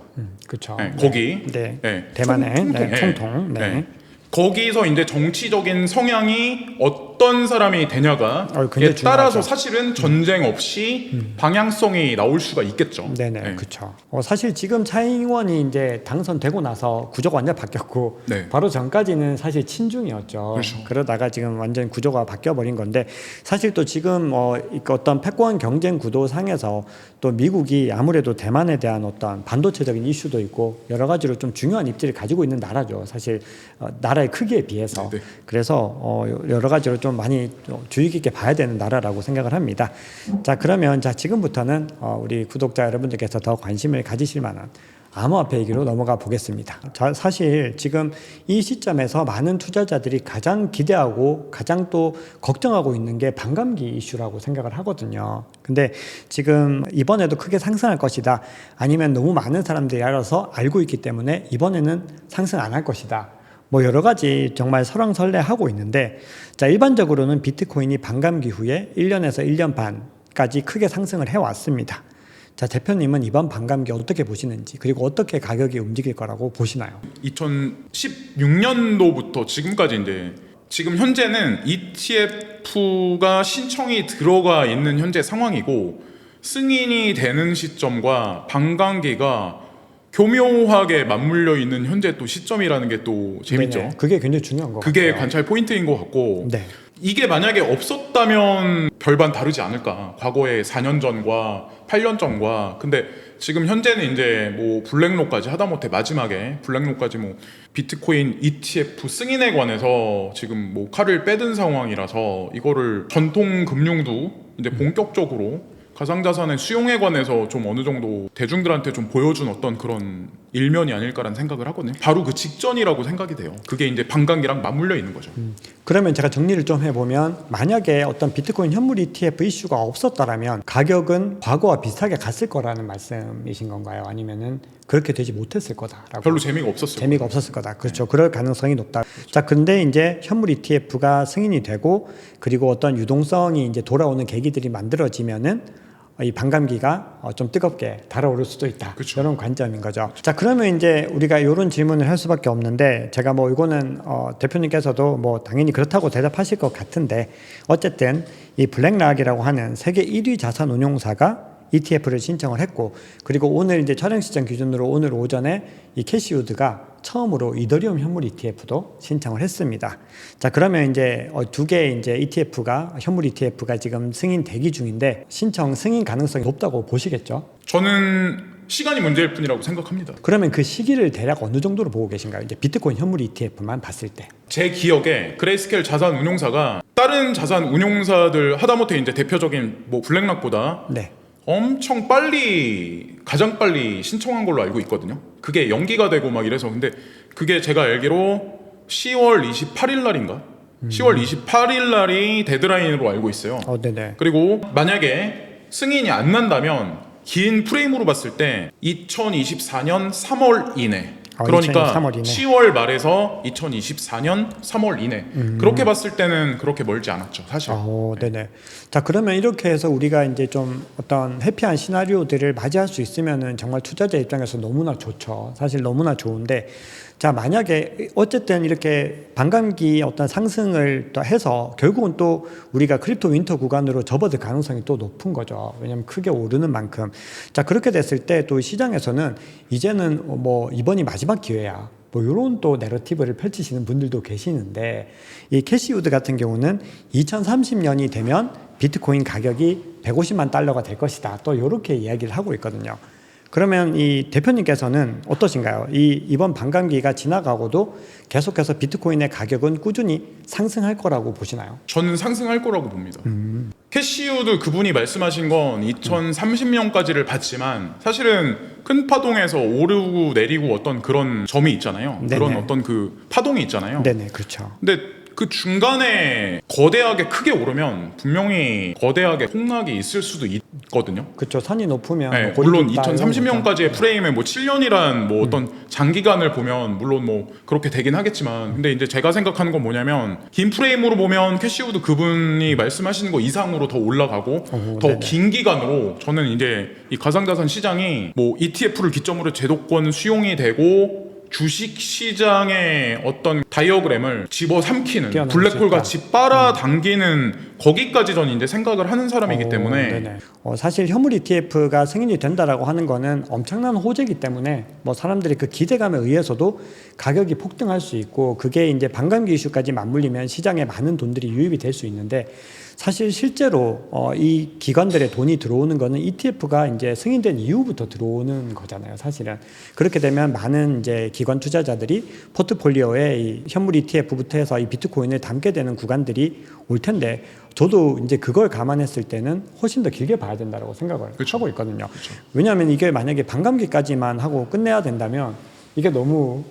Speaker 1: 그렇죠.
Speaker 2: 네, 거기
Speaker 1: 네.
Speaker 2: 네,
Speaker 1: 대만의
Speaker 2: 총통.
Speaker 1: 네, 총통. 네.
Speaker 2: 네. 거기서 이제 정치적인 성향이 어떤 사람이 되냐가
Speaker 1: 굉장히
Speaker 2: 따라서
Speaker 1: 중요하죠.
Speaker 2: 사실은 전쟁 없이 방향성이 나올 수가 있겠죠.
Speaker 1: 네네,
Speaker 2: 네.
Speaker 1: 그렇죠. 사실 지금 차잉원이 이제 당선되고 나서 구조가 완전 바뀌었고,
Speaker 2: 네.
Speaker 1: 바로 전까지는 사실 친중이었죠.
Speaker 2: 그렇죠.
Speaker 1: 그러다가 지금 완전 구조가 바뀌어 버린 건데, 사실 또 지금 어떤 패권 경쟁 구도 상에서 또 미국이 아무래도 대만에 대한 어떤 반도체적인 이슈도 있고 여러 가지로 좀 중요한 입지를 가지고 있는 나라죠. 사실 나라의 크기에 비해서.
Speaker 2: 네.
Speaker 1: 그래서 여러 가지로 좀 많이 주의 깊게 봐야 되는 나라라고 생각을 합니다. 자, 그러면 지금부터는 우리 구독자 여러분들께서 더 관심을 가지실 만한 암호화폐 얘기로 넘어가 보겠습니다. 자, 사실 지금 이 시점에서 많은 투자자들이 가장 기대하고 가장 또 걱정하고 있는 게 반감기 이슈라고 생각을 하거든요. 근데 지금 이번에도 크게 상승할 것이다, 아니면 너무 많은 사람들이 알고 있기 때문에 이번에는 상승 안 할 것이다, 뭐 여러 가지 정말 설왕설래하고 있는데, 자, 일반적으로는 비트코인이 반감기 후에 1년에서 1년 반까지 크게 상승을 해왔습니다. 자, 대표님은 이번 반감기 어떻게 보시는지, 그리고 어떻게 가격이 움직일 거라고 보시나요?
Speaker 2: 2016년도부터 지금까지 이제 지금 현재는 ETF가 신청이 들어가 있는 현재 상황이고, 승인이 되는 시점과 반감기가 교묘하게 맞물려 있는 현재 또 시점이라는 게 또 재밌죠.
Speaker 1: 네네, 그게 굉장히 중요한 것
Speaker 2: 그게
Speaker 1: 같아요.
Speaker 2: 관찰 포인트인 것 같고,
Speaker 1: 네.
Speaker 2: 이게 만약에 없었다면 별반 다르지 않을까. 과거에 4년 전과 8년 전과. 근데 지금 현재는 이제 뭐 블랙록까지 하다못해 마지막에 블랙록까지 뭐 비트코인 ETF 승인에 관해서 지금 뭐 칼을 빼든 상황이라서, 이거를 전통 금융도 이제 본격적으로 가상자산의 수용에 관해서 좀 어느 정도 대중들한테 좀 보여준 어떤 그런 일면이 아닐까라는 생각을 하거든요. 바로 그 직전이라고 생각이 돼요. 그게 이제 반감기랑 맞물려 있는 거죠.
Speaker 1: 그러면 제가 정리를 좀 해보면, 만약에 어떤 비트코인 현물 ETF 이슈가 없었다면 가격은 과거와 비슷하게 갔을 거라는 말씀이신 건가요? 아니면은 그렇게 되지 못했을 거다라고?
Speaker 2: 별로 재미가 없었어요.
Speaker 1: 재미가 없었을 거다. 그렇죠. 그럴 가능성이 높다. 자, 근데 이제 현물 ETF가 승인이 되고, 그리고 어떤 유동성이 이제 돌아오는 계기들이 만들어지면은 이 반감기가 좀 뜨겁게 달아오를 수도 있다.
Speaker 2: 그쵸.
Speaker 1: 이런 관점인 거죠. 자, 그러면 이제 우리가 이런 질문을 할 수밖에 없는데, 제가 뭐 이거는 대표님께서도 뭐 당연히 그렇다고 대답하실 것 같은데, 어쨌든 이 블랙락이라고 하는 세계 1위 자산 운용사가 ETF를 신청을 했고, 그리고 오늘 이제 촬영 시점 기준으로 오늘 오전에 이 캐시우드가 처음으로 이더리움 현물 ETF도 신청을 했습니다. 자, 그러면 이제 두 개의 이제 ETF가 현물 ETF가 지금 승인 대기 중인데, 승인 가능성이 높다고 보시겠죠?
Speaker 2: 저는 시간이 문제일 뿐이라고 생각합니다.
Speaker 1: 그러면 그 시기를 대략 어느 정도로 보고 계신가요? 이제 비트코인 현물 ETF만 봤을 때.
Speaker 2: 제 기억에 그레이스케일 자산 운용사가 다른 자산 운용사들 하다못해 이제 대표적인 뭐 블랙락보다
Speaker 1: 네.
Speaker 2: 엄청 가장 빨리 신청한 걸로 알고 있거든요. 그게 연기가 되고 막 이래서. 근데 그게 제가 알기로 10월 28일 날인가? 10월 28일 날이 데드라인으로 알고 있어요.
Speaker 1: 네네.
Speaker 2: 그리고 만약에 승인이 안 난다면 긴 프레임으로 봤을 때 2024년 3월 이내. 그러니까
Speaker 1: 3월 이내.
Speaker 2: 10월 말에서 2024년 3월 이내. 그렇게 봤을 때는 그렇게 멀지 않았죠, 사실.
Speaker 1: 네네. 자, 그러면 이렇게 해서 우리가 이제 좀 어떤 해피한 시나리오들을 맞이할 수 있으면은 정말 투자자 입장에서 너무나 좋죠. 사실 너무나 좋은데, 자, 만약에 어쨌든 이렇게 반감기 어떤 상승을 또 해서 결국은 또 우리가 크립토 윈터 구간으로 접어들 가능성이 또 높은 거죠. 왜냐하면 크게 오르는 만큼. 자, 그렇게 됐을 때 또 시장에서는 이제는 뭐 이번이 마지막 기회야, 뭐 이런 또 내러티브를 펼치시는 분들도 계시는데, 이 캐시우드 같은 경우는 2030년이 되면 비트코인 가격이 150만 달러가 될 것이다, 또 이렇게 이야기를 하고 있거든요. 그러면 이 대표님께서는 어떠신가요? 이번 반감기가 지나가고도 계속해서 비트코인의 가격은 꾸준히 상승할 거라고 보시나요?
Speaker 2: 저는 상승할 거라고 봅니다. 캐시우드 그분이 말씀하신 건 2030년까지를 봤지만, 사실은 큰 파동에서 오르고 내리고 어떤 그런 점이 있잖아요.
Speaker 1: 네네.
Speaker 2: 그런 어떤 그 파동이 있잖아요.
Speaker 1: 네네, 그렇죠.
Speaker 2: 근데 그 중간에 거대하게 크게 오르면 분명히 거대하게 폭락이 있을 수도 있거든요.
Speaker 1: 그렇죠. 산이 높으면
Speaker 2: 네,
Speaker 1: 뭐
Speaker 2: 물론
Speaker 1: 고립됐다 이런
Speaker 2: 2030년까지의 프레임에 뭐 7년이란 뭐 어떤 장기간을 보면 물론 뭐 그렇게 되긴 하겠지만, 근데 이제 제가 생각하는 건 뭐냐면 긴 프레임으로 보면 캐시우드 그분이 말씀하시는 거 이상으로 더 올라가고 더
Speaker 1: 네네.
Speaker 2: 긴 기간으로 저는 이제 이 가상자산 시장이 뭐 ETF를 기점으로 제도권 수용이 되고 주식 시장의 어떤 다이어그램을 집어삼키는
Speaker 1: 뛰어넘을
Speaker 2: 블랙홀
Speaker 1: 수 있다.
Speaker 2: 같이 빨아당기는 거기까지 저는 이제 생각을 하는 사람이기 때문에
Speaker 1: 네네. 사실 현물 ETF가 승인이 된다라고 하는 거는 엄청난 호재이기 때문에 뭐 사람들이 그 기대감에 의해서도 가격이 폭등할 수 있고, 그게 이제 반감기 이슈까지 맞물리면 시장에 많은 돈들이 유입이 될 수 있는데, 사실 실제로 이 기관들의 돈이 들어오는 거는 ETF가 이제 승인된 이후부터 들어오는 거잖아요, 사실은. 그렇게 되면 많은 이제 기관 투자자들이 포트폴리오에 이 현물 ETF부터 해서 이 비트코인을 담게 되는 구간들이 올 텐데, 저도 이제 그걸 감안했을 때는 훨씬 더 길게 봐야 된다고 생각을 하고 있거든요. 왜냐하면 이게 만약에 반감기까지만 하고 끝내야 된다면 이게 너무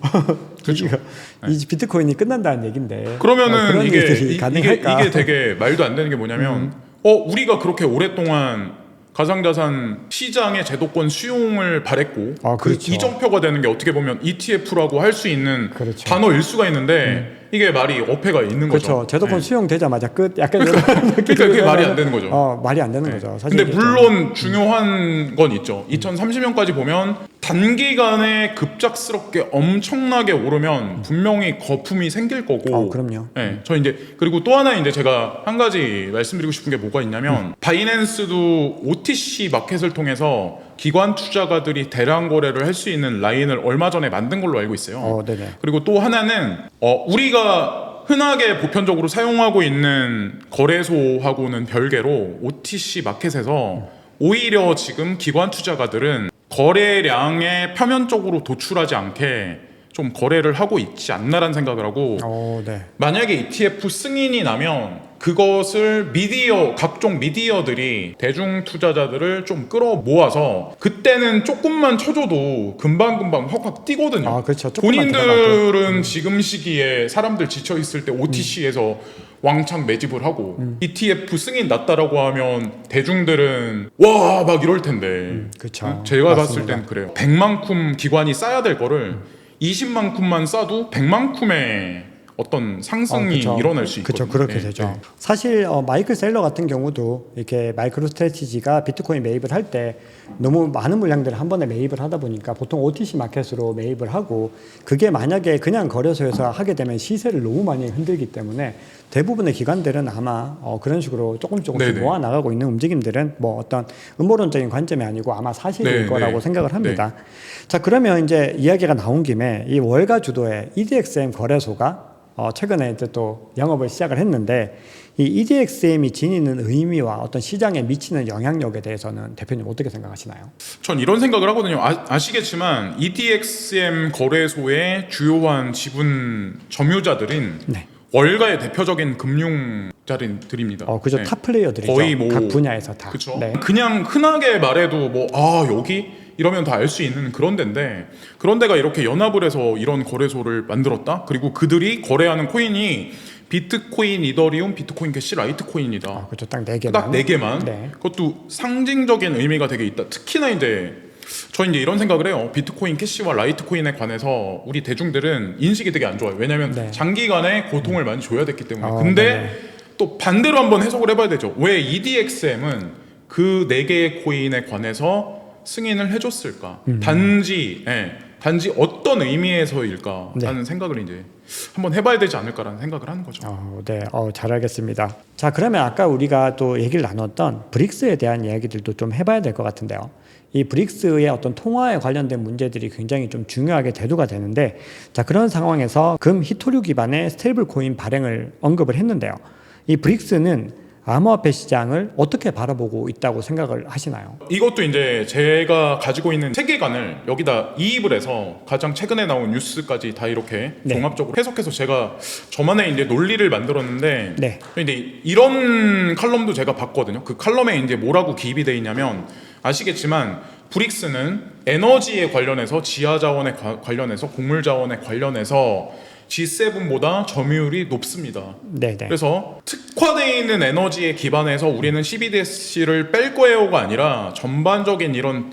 Speaker 1: 이 비트코인이 끝난다는 얘기인데,
Speaker 2: 그러면은
Speaker 1: 그런
Speaker 2: 이게
Speaker 1: 일들이 가능할까?
Speaker 2: 이게 되게 말도 안 되는 게 뭐냐면 우리가 그렇게 오랫동안 가상자산 시장의 제도권 수용을 바랬고 그
Speaker 1: 그렇죠.
Speaker 2: 이정표가 되는 게 어떻게 보면 ETF라고 할 수 있는
Speaker 1: 그렇죠.
Speaker 2: 단어일 수가 있는데 이게 말이 어폐가 있는 거죠.
Speaker 1: 그렇죠. 제도권
Speaker 2: 네.
Speaker 1: 수용되자마자 끝. 약간
Speaker 2: 그러니까 그게 말이 안 되는 거죠.
Speaker 1: 말이 안 되는
Speaker 2: 네.
Speaker 1: 거죠. 사실
Speaker 2: 근데
Speaker 1: 이게
Speaker 2: 물론 중요한 건 있죠. 2030년까지 보면 단기간에 급작스럽게 엄청나게 오르면 분명히 거품이 생길 거고.
Speaker 1: 그럼요.
Speaker 2: 네, 저 이제 그리고 또 하나 이제 제가 한 가지 말씀드리고 싶은 게 뭐가 있냐면 바이낸스도 OTC 마켓을 통해서 기관 투자가들이 대량 거래를 할 수 있는 라인을 얼마 전에 만든 걸로 알고 있어요.
Speaker 1: 네네.
Speaker 2: 그리고 또 하나는 우리가 흔하게 보편적으로 사용하고 있는 거래소하고는 별개로 OTC 마켓에서 오히려 지금 기관 투자가들은 거래량에 표면적으로 도출하지 않게 좀 거래를 하고 있지 않나라는 생각을 하고,
Speaker 1: 네.
Speaker 2: 만약에 ETF 승인이 나면 그것을 각종 미디어들이 대중 투자자들을 좀 끌어 모아서 그때는 조금만 쳐줘도 금방금방 확확 뛰거든요.
Speaker 1: 그렇죠. 조금만
Speaker 2: 본인들은 지금 시기에 사람들 지쳐 있을 때 OTC에서 왕창 매집을 하고 ETF 승인 났다라고 하면 대중들은 와 막 이럴 텐데.
Speaker 1: 그렇죠.
Speaker 2: 제가 봤을
Speaker 1: 맞습니다.
Speaker 2: 땐 그래요. 100만큼 기관이 쌓아야 될 거를 20만큼만 싸도 100만큼의 어떤 상승이 일어날 수 있거든요.
Speaker 1: 그렇죠. 그렇게
Speaker 2: 네,
Speaker 1: 되죠.
Speaker 2: 네.
Speaker 1: 사실 마이클 셀러 같은 경우도 이렇게 마이크로 스트래티지가 비트코인 매입을 할 때 너무 많은 물량들을 한 번에 매입을 하다 보니까 보통 OTC 마켓으로 매입을 하고, 그게 만약에 그냥 거래소에서 하게 되면 시세를 너무 많이 흔들기 때문에 대부분의 기관들은 아마 그런 식으로 조금씩
Speaker 2: 네네.
Speaker 1: 모아 나가고 있는 움직임들은 뭐 어떤 음모론적인 관점이 아니고 아마 사실일
Speaker 2: 네,
Speaker 1: 거라고
Speaker 2: 네.
Speaker 1: 생각을 합니다. 자, 그러면 이제 이야기가 나온 김에 이 월가 주도의 EDXM 거래소가 최근에 이제 또 영업을 시작을 했는데, 이 EDXM이 지니는 의미와 어떤 시장에 미치는 영향력에 대해서는 대표님 어떻게 생각하시나요?
Speaker 2: 전 이런 생각을 하거든요. 아시겠지만 EDXM 거래소의 주요한 지분 점유자들인
Speaker 1: 네.
Speaker 2: 월가의 대표적인 금융자들입니다.
Speaker 1: 그죠.
Speaker 2: 네.
Speaker 1: 탑 플레이어들이죠.
Speaker 2: 거의 뭐
Speaker 1: 각 분야에서 다.
Speaker 2: 그렇죠.
Speaker 1: 네.
Speaker 2: 그냥 흔하게 말해도 뭐 여기 이러면 다 알 수 있는 그런 데인데, 그런 데가 이렇게 연합을 해서 이런 거래소를 만들었다. 그리고 그들이 거래하는 코인이 비트코인, 이더리움, 비트코인 캐시, 라이트코인이다.
Speaker 1: 그렇죠. 딱 4개만.
Speaker 2: 딱 4개만.
Speaker 1: 네.
Speaker 2: 그것도 상징적인 의미가 되게 있다. 특히나 이제 저 이제 이런 생각을 해요. 비트코인 캐시와 라이트코인에 관해서 우리 대중들은 인식이 되게 안 좋아요. 왜냐하면
Speaker 1: 네.
Speaker 2: 장기간에 고통을 많이 줘야 됐기 때문에.
Speaker 1: 네.
Speaker 2: 근데 또 반대로 한번 해석을 해봐야 되죠. 왜 EDXM은 그 4개의 코인에 관해서 승인을 해줬을까? 단지 어떤 의미에서일까라는 생각을 이제 한번 해봐야 되지 않을까라는 생각을 하는 거죠.
Speaker 1: 네, 잘 알겠습니다. 자, 그러면 아까 우리가 또 얘기를 나눴던 브릭스에 대한 이야기들도 좀 해봐야 될 것 같은데요. 이 브릭스의 어떤 통화에 관련된 문제들이 굉장히 좀 중요하게 대두가 되는데, 자, 그런 상황에서 금 히토류 기반의 스테이블 코인 발행을 언급을 했는데요. 이 브릭스는 암호화폐 시장을 어떻게 바라보고 있다고 생각을 하시나요?
Speaker 2: 이것도 이제 제가 가지고 있는 세계관을 여기다 이입을 해서 가장 최근에 나온 뉴스까지 다 이렇게
Speaker 1: 네.
Speaker 2: 종합적으로 해석해서 제가 저만의 이제 논리를 만들었는데,
Speaker 1: 네.
Speaker 2: 근데 이런 칼럼도 제가 봤거든요. 그 칼럼에 이제 뭐라고 기입이 돼 있냐면, 아시겠지만 브릭스는 에너지에 관련해서, 지하 자원에 관련해서, 곡물 자원에 관련해서 G7보다 점유율이 높습니다.
Speaker 1: 네네.
Speaker 2: 그래서 특화되어 있는 에너지에 기반해서 우리는 CBDC를 뺄 거예요가 아니라 전반적인 이런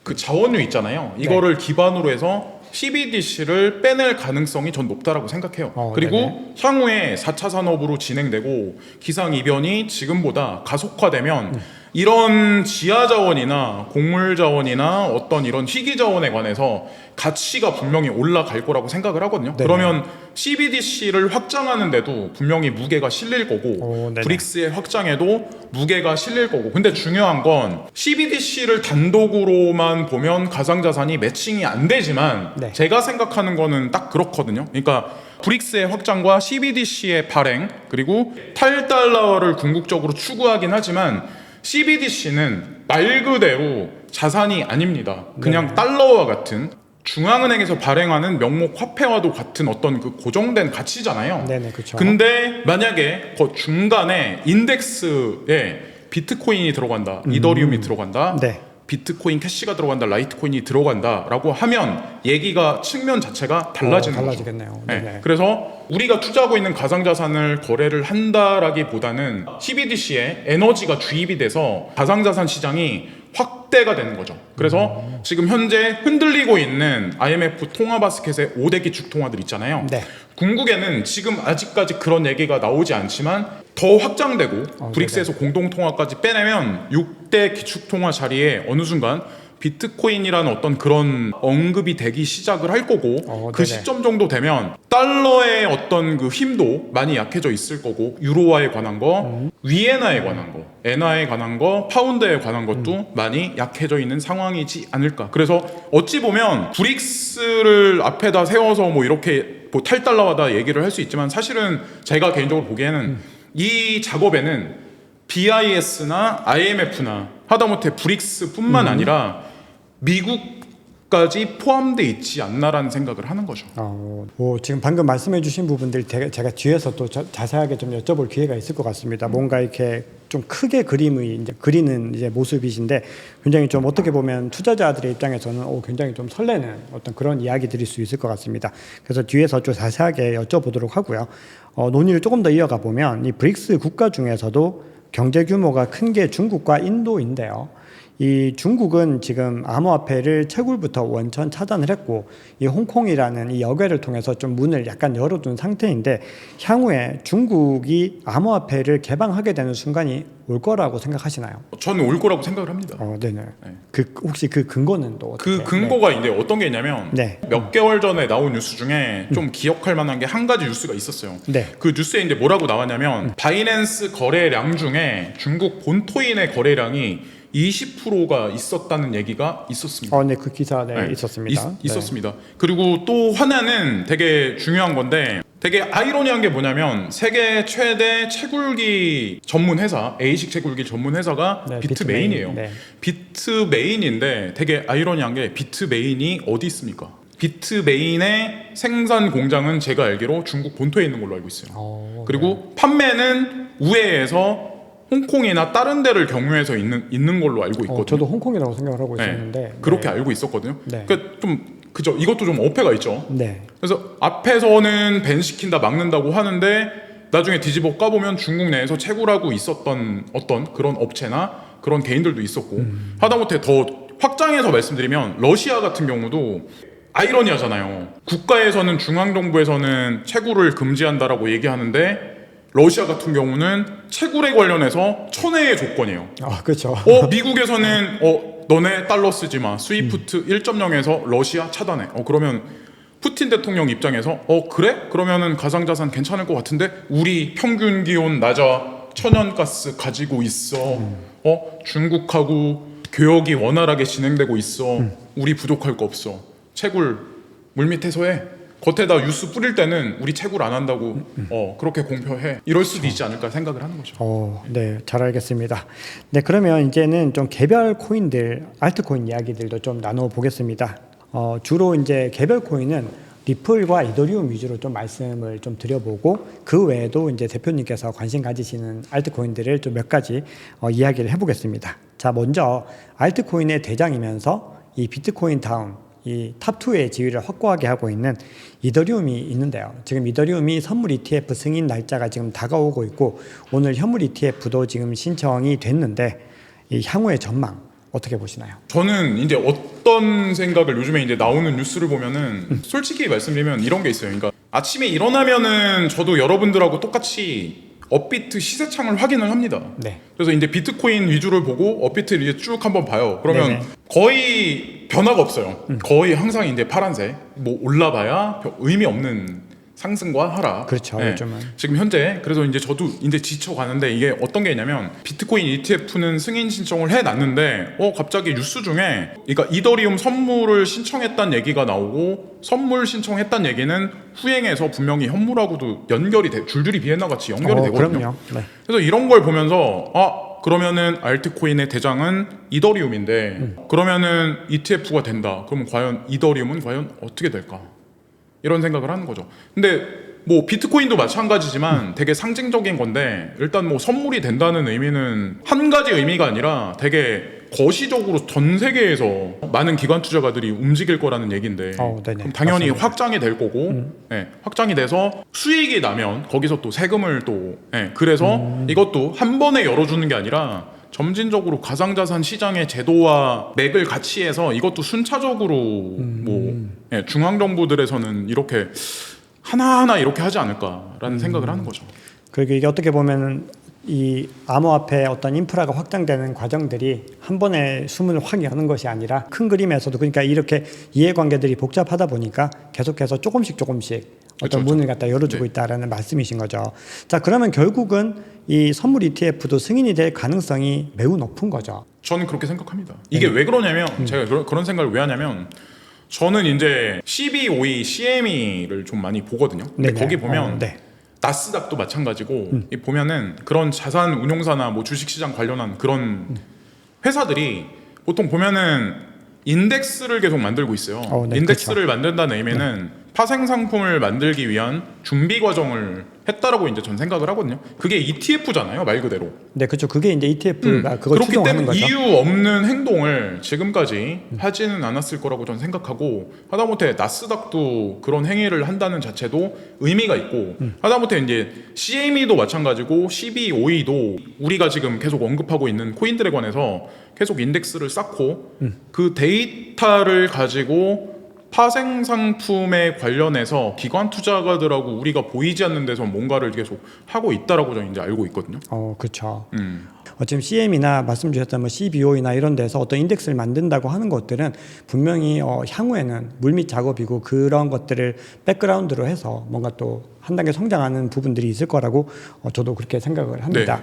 Speaker 2: 그 자원류 있잖아요. 이거를 기반으로 해서 CBDC를 빼낼 가능성이 전 높다라고 생각해요. 그리고
Speaker 1: 네네.
Speaker 2: 향후에 4차 산업으로 진행되고 기상이변이 지금보다 가속화되면 이런 지하 자원이나 곡물 자원이나 어떤 이런 희귀 자원에 관해서 가치가 분명히 올라갈 거라고 생각을 하거든요.
Speaker 1: 네네.
Speaker 2: 그러면 CBDC를 확장하는데도 분명히 무게가 실릴 거고
Speaker 1: 네네.
Speaker 2: 브릭스의 확장에도 무게가 실릴 거고, 근데 중요한 건 CBDC를 단독으로만 보면 가상자산이 매칭이 안 되지만
Speaker 1: 네.
Speaker 2: 제가 생각하는 거는 딱 그렇거든요. 그러니까 브릭스의 확장과 CBDC의 발행, 그리고 탈달러를 궁극적으로 추구하긴 하지만 CBDC는 말 그대로 자산이 아닙니다. 그냥 달러와 같은, 중앙은행에서 발행하는 명목 화폐와도 같은 어떤 그 고정된 가치잖아요.
Speaker 1: 네네, 그렇죠.
Speaker 2: 근데 만약에 그 중간에 인덱스에 비트코인이 들어간다, 이더리움이 들어간다,
Speaker 1: 네.
Speaker 2: 비트코인 캐시가 들어간다, 라이트코인이 들어간다라고 하면 얘기가 측면 자체가 달라지는 거죠.
Speaker 1: 달라지겠네요.
Speaker 2: 네.
Speaker 1: 네네.
Speaker 2: 그래서 우리가 투자하고 있는 가상자산을 거래를 한다라기보다는 CBDC에 에너지가 주입이 돼서 가상자산 시장이 확대가 되는 거죠. 그래서 지금 현재 흔들리고 있는 IMF 통화 바스켓의 5대 기축 통화들 있잖아요.
Speaker 1: 네.
Speaker 2: 궁극에는 지금 아직까지 그런 얘기가 나오지 않지만 더 확장되고 브릭스에서 공동통화까지 빼내면 6대 기축통화 자리에 어느 순간 비트코인이라는 어떤 그런 언급이 되기 시작을 할 거고 그
Speaker 1: 네네.
Speaker 2: 시점 정도 되면 달러의 어떤 그 힘도 많이 약해져 있을 거고, 유로화에 관한 거, 위에나에 관한 거, 엔화에 관한 거, 파운드에 관한 것도 많이 약해져 있는 상황이지 않을까. 그래서 어찌 보면 브릭스를 앞에다 세워서 뭐 이렇게 뭐 탈달러하다 얘기를 할 수 있지만, 사실은 제가 개인적으로 보기에는 이 작업에는 BIS나 IMF나 하다못해 브릭스뿐만 아니라 미국까지 포함되어 있지 않나라는 생각을 하는 거죠.
Speaker 1: 지금 방금 말씀해주신 부분들 제가 뒤에서 또 자세하게 좀 여쭤볼 기회가 있을 것 같습니다. 뭔가 이렇게 좀 크게 그림을 이제 그리는 이제 모습이신데, 굉장히 좀 어떻게 보면 투자자들의 입장에서는 굉장히 좀 설레는 어떤 그런 이야기들일 수 있을 것 같습니다. 그래서 뒤에서 좀 자세하게 여쭤보도록 하고요. 논의를 조금 더 이어가 보면 이 브릭스 국가 중에서도 경제 규모가 큰 게 중국과 인도인데요. 이 중국은 지금 암호화폐를 채굴부터 원천 차단을 했고, 이 홍콩이라는 이 역외를 통해서 좀 문을 약간 열어둔 상태인데, 향후에 중국이 암호화폐를 개방하게 되는 순간이 올 거라고 생각하시나요?
Speaker 2: 저는 올 거라고 생각을 합니다.
Speaker 1: 네네. 혹시 그 근거는 또 어떻게?
Speaker 2: 그 근거가 이제 어떤 게 있냐면 몇 개월 전에 나온 뉴스 중에 좀 기억할 만한 게 한 가지 뉴스가 있었어요.
Speaker 1: 네.
Speaker 2: 그 뉴스에 이제 뭐라고 나왔냐면 바이낸스 거래량 중에 중국 본토인의 거래량이 20%가 있었다는 얘기가 있었습니다.
Speaker 1: 네, 그 기사 있었습니다.
Speaker 2: 있었습니다. 그리고 또 하나는 되게 중요한 건데, 되게 아이러니한 게 뭐냐면 세계 최대 채굴기 전문 회사, A식 채굴기 전문 회사가 비트메인이에요. 비트메인인데 되게 아이러니한 게, 비트메인이 어디 있습니까? 비트메인의 생산 공장은 제가 알기로 중국 본토에 있는 걸로 알고 있어요. 그리고 판매는 우회해서 홍콩이나 다른 데를 경유해서 있는 걸로 알고 있거든요.
Speaker 1: 저도 홍콩이라고 생각을 하고 있었는데
Speaker 2: 그렇게 알고 있었거든요. 그러니까 좀 그죠. 이것도 좀 어폐가 있죠.
Speaker 1: 네.
Speaker 2: 그래서 앞에서는 밴 시킨다, 막는다고 하는데 나중에 뒤집어 까보면 중국 내에서 채굴하고 있었던 어떤 그런 업체나 그런 개인들도 있었고, 하다못해 더 확장해서 말씀드리면 러시아 같은 경우도 아이러니하잖아요. 국가에서는, 중앙정부에서는 채굴을 금지한다라고 얘기하는데 러시아 같은 경우는 채굴에 관련해서 천혜의 조건이에요.
Speaker 1: 그렇죠.
Speaker 2: 미국에서는 너네 달러 쓰지 마, 스위프트 1.0에서 러시아 차단해. 그러면 푸틴 대통령 입장에서 그래? 그러면은 가상자산 괜찮을 것 같은데, 우리 평균 기온 낮아, 천연가스 가지고 있어, 중국하고 교역이 원활하게 진행되고 있어, 우리 부족할 거 없어, 채굴 물밑에서 해, 겉에다 뉴스 뿌릴 때는 우리 채굴 안 한다고 그렇게 공표해, 이럴 수도 있지 않을까 생각을 하는 거죠.
Speaker 1: 네, 잘 알겠습니다. 네, 그러면 이제는 좀 개별 코인들, 알트코인 이야기들도 좀 나눠 보겠습니다. 주로 이제 개별 코인은 리플과 이더리움 위주로 좀 말씀을 좀 드려보고, 그 외에도 이제 대표님께서 관심 가지시는 알트코인들을 좀 몇 가지 이야기를 해보겠습니다. 자, 먼저 알트코인의 대장이면서 이 비트코인 다음 이 탑2의 지위를 확고하게 하고 있는 이더리움이 있는데요. 지금 이더리움이 선물 ETF 승인 날짜가 지금 다가오고 있고 오늘 현물 ETF도 지금 신청이 됐는데 이 향후의 전망 어떻게 보시나요?
Speaker 2: 저는 이제 어떤 생각을 요즘에 이제 나오는 뉴스를 보면은 솔직히 말씀드리면 이런 게 있어요. 그러니까 아침에 일어나면은 저도 여러분들하고 똑같이 업비트 시세창을 확인을 합니다.
Speaker 1: 네.
Speaker 2: 그래서 이제 비트코인 위주를 보고 업비트를 이제 쭉 한번 봐요. 그러면
Speaker 1: 네네.
Speaker 2: 거의 변화가 없어요. 거의 항상 이제 파란색. 뭐 올라봐야 의미 없는 상승과 하락.
Speaker 1: 그렇죠.
Speaker 2: 네.
Speaker 1: 요즘은.
Speaker 2: 지금 현재 그래서 이제 저도 이제 지쳐가는데 이게 어떤 게 있냐면 비트코인 ETF는 승인 신청을 해놨는데 갑자기 뉴스 중에 그러니까 이더리움 선물을 신청했다는 얘기가 나오고 선물 신청했다는 얘기는 후행해서 분명히 현물하고도 연결이 줄줄이 비엔나 같이 연결이 되거든요.
Speaker 1: 그럼요. 네.
Speaker 2: 그래서 이런 걸 보면서 그러면은 알트코인의 대장은 이더리움인데 그러면은 ETF가 된다. 그러면 과연 이더리움은 과연 어떻게 될까? 이런 생각을 하는 거죠. 근데 뭐 비트코인도 마찬가지지만 되게 상징적인 건데 일단 뭐 선물이 된다는 의미는 한 가지 의미가 아니라 되게 거시적으로 전 세계에서 많은 기관 투자가들이 움직일 거라는 얘기인데 그럼 당연히
Speaker 1: 맞습니다.
Speaker 2: 확장이 될 거고 확장이 돼서 수익이 나면 거기서 또 세금을 또 그래서 이것도 한 번에 열어주는 게 아니라 점진적으로 가상자산 시장의 제도와 맥을 같이 해서 이것도 순차적으로 중앙 정부들에서는 이렇게 하나하나 이렇게 하지 않을까라는 생각을 하는 거죠.
Speaker 1: 그리고 이게 어떻게 보면 이 암호화폐 어떤 인프라가 확장되는 과정들이 한 번에 숨을 확 여는 것이 아니라 큰 그림에서도 그러니까 이렇게 이해관계들이 복잡하다 보니까 계속해서 조금씩 어떤 문을 갖다 열어주고 있다라는 말씀이신 거죠. 자, 그러면 결국은 이 선물 ETF도 승인이 될 가능성이 매우 높은 거죠.
Speaker 2: 저는 그렇게 생각합니다. 이게 왜 그러냐면 제가 그런 생각을 왜 하냐면 저는 이제 CBOE, CME를 좀 많이 보거든요. 근데 거기 보면 나스닥도 마찬가지고 보면은 그런 자산 운용사나 뭐 주식시장 관련한 그런 회사들이 보통 보면은 인덱스를 계속 만들고 있어요. 인덱스를
Speaker 1: 그렇죠.
Speaker 2: 만든다는 의미는 파생 상품을 만들기 위한 준비 과정을 했다라고 이제 전 생각을 하거든요. 그게 ETF잖아요, 말 그대로.
Speaker 1: 네, 그렇죠. 그게 이제 ETF가 그걸
Speaker 2: 그렇기
Speaker 1: 추종하는
Speaker 2: 때문에
Speaker 1: 거죠.
Speaker 2: 이유 없는 행동을 지금까지 하지는 않았을 거라고 저는 생각하고 하다못해 나스닥도 그런 행위를 한다는 자체도 의미가 있고 하다못해 이제 CME도 마찬가지고 CBOE도 우리가 지금 계속 언급하고 있는 코인들에 관해서 계속 인덱스를 쌓고 그 데이터를 가지고 파생 상품에 관련해서 기관 투자가들하고 우리가 보이지 않는 데서 뭔가를 계속 하고 있다라고 저는 이제 알고 있거든요.
Speaker 1: 그렇죠. 지금 CM이나 말씀 주셨던 뭐 CBO나 이런 데서 어떤 인덱스를 만든다고 하는 것들은 분명히 향후에는 물밑 작업이고 그런 것들을 백그라운드로 해서 뭔가 또 한 단계 성장하는 부분들이 있을 거라고 저도 그렇게 생각을 합니다.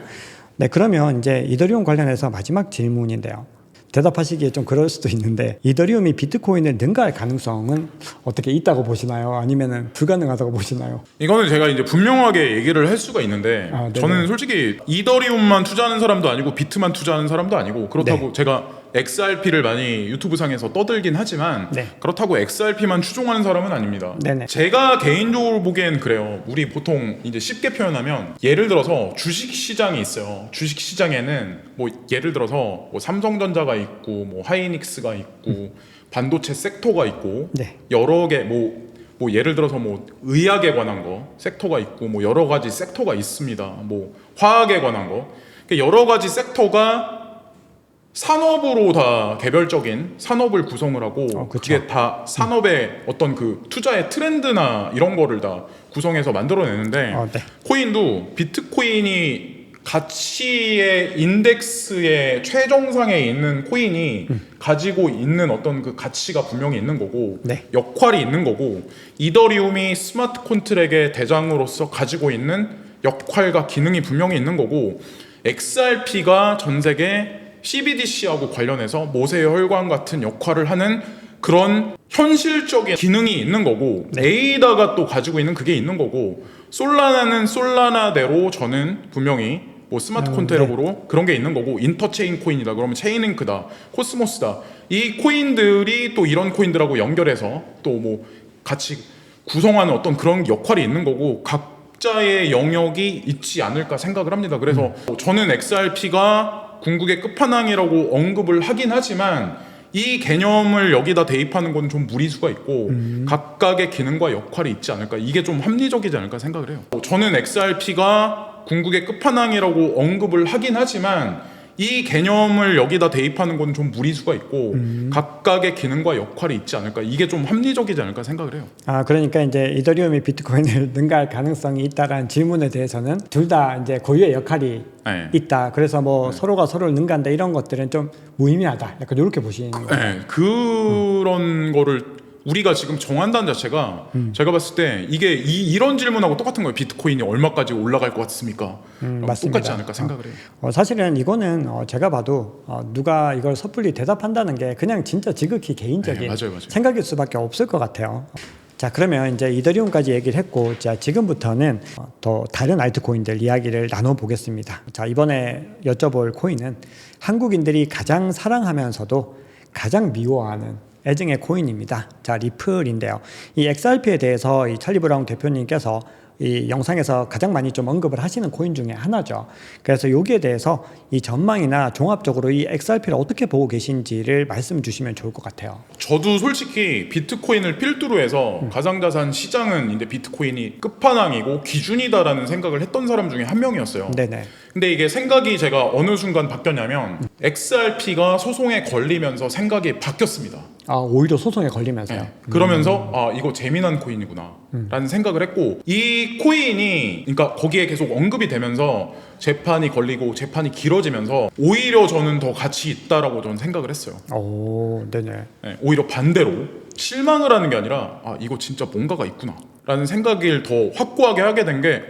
Speaker 1: 네, 그러면 이제 이더리움 관련해서 마지막 질문인데요. 대답하시기에 좀 그럴 수도 있는데 이더리움이 비트코인을 능가할 가능성은 어떻게 있다고 보시나요? 아니면은 불가능하다고 보시나요?
Speaker 2: 이거는 제가 이제 분명하게 얘기를 할 수가 있는데 저는 솔직히 이더리움만 투자하는 사람도 아니고 비트만 투자하는 사람도 아니고 그렇다고 제가 XRP를 많이 유튜브 상에서 떠들긴 하지만 그렇다고 XRP만 추종하는 사람은 아닙니다. 제가 개인적으로 보기엔 그래요. 우리 보통 이제 쉽게 표현하면 예를 들어서 주식 시장이 있어요. 주식 시장에는 뭐 예를 들어서 뭐 삼성전자가 있고 뭐 하이닉스가 있고 반도체 섹터가 있고 여러 개 뭐 예를 들어서 뭐 의학에 관한 거 섹터가 있고 뭐 여러 가지 섹터가 있습니다. 뭐 화학에 관한 거 여러 가지 섹터가 산업으로 다 개별적인 산업을 구성을 하고 그게 다 산업의 어떤 그 투자의 트렌드나 이런 거를 다 구성해서 만들어내는데 코인도 비트코인이 가치의 인덱스의 최정상에 있는 코인이 가지고 있는 어떤 그 가치가 분명히 있는 거고 역할이 있는 거고 이더리움이 스마트 콘트랙의 대장으로서 가지고 있는 역할과 기능이 분명히 있는 거고 XRP가 전 세계 CBDC하고 관련해서 모세의 혈관 같은 역할을 하는 그런 현실적인 기능이 있는 거고 에이다가 또 가지고 있는 그게 있는 거고 솔라나는 솔라나대로 저는 분명히 뭐 스마트 콘트랙으로 그런 게 있는 거고 인터체인 코인이다 그러면 체인링크다 코스모스다 이 코인들이 또 이런 코인들하고 연결해서 또 뭐 같이 구성하는 어떤 그런 역할이 있는 거고 각자의 영역이 있지 않을까 생각을 합니다. 그래서 저는 XRP가 궁극의 끝판왕이라고 언급을 하긴 하지만 이 개념을 여기다 대입하는 건 좀 무리수가 있고 각각의 기능과 역할이 있지 않을까, 이게 좀 합리적이지 않을까 생각을 해요. 저는 XRP가 궁극의 끝판왕이라고 언급을 하긴 하지만 이 개념을 여기다 대입하는 건 좀 무리수가 있고 각각의 기능과 역할이 있지 않을까, 이게 좀 합리적이지 않을까 생각을 해요.
Speaker 1: 그러니까 이제 이더리움이 비트코인을 능가할 가능성이 있다라는 질문에 대해서는 둘 다 이제 고유의 역할이
Speaker 2: 네.
Speaker 1: 있다. 그래서 뭐 서로가 서로를 능가한다 이런 것들은 좀 무의미하다. 약간 이렇게 보시는 거예요.
Speaker 2: 네, 그런 거를 우리가 지금 정한다는 자체가 제가 봤을 때 이게 이런 질문하고 똑같은 거예요. 비트코인이 얼마까지 올라갈 것 같습니까?
Speaker 1: 맞습니다.
Speaker 2: 똑같지 않을까 생각을 해요.
Speaker 1: 사실은 이거는 제가 봐도 누가 이걸 섣불리 대답한다는 게 그냥 진짜 지극히 개인적인
Speaker 2: 네, 맞아요.
Speaker 1: 생각일 수밖에 없을 것 같아요. 자, 그러면 이제 이더리움까지 얘기를 했고, 자, 지금부터는 더 다른 알트코인들 이야기를 나눠보겠습니다. 자, 이번에 여쭤볼 코인은 한국인들이 가장 사랑하면서도 가장 미워하는 애증의 코인입니다. 자, 리플인데요. 이 XRP에 대해서 이 찰리 브라운 대표님께서 이 영상에서 가장 많이 좀 언급을 하시는 코인 중에 하나죠. 그래서 여기에 대해서 이 전망이나 종합적으로 이 XRP를 어떻게 보고 계신지를 말씀 주시면 좋을 것 같아요.
Speaker 2: 저도 솔직히 비트코인을 필두로 해서 가상자산 시장은 이제 비트코인이 끝판왕이고 기준이다라는 생각을 했던 사람 중에 한 명이었어요.
Speaker 1: 네네.
Speaker 2: 근데 이게 생각이 제가 어느 순간 바뀌었냐면 XRP가 소송에 걸리면서 생각이 바뀌었습니다.
Speaker 1: 오히려 소송에 걸리면서요.
Speaker 2: 네. 그러면서 이거 재미난 코인이구나 라는 생각을 했고, 이 코인이 그러니까 거기에 계속 언급이 되면서 재판이 걸리고 재판이 길어지면서 오히려 저는 더 가치 있다라고 저는 생각을 했어요.
Speaker 1: 네네.
Speaker 2: 네, 오히려 반대로 실망을 하는 게 아니라 이거 진짜 뭔가가 있구나 라는 생각을 더 확고하게 하게 된 게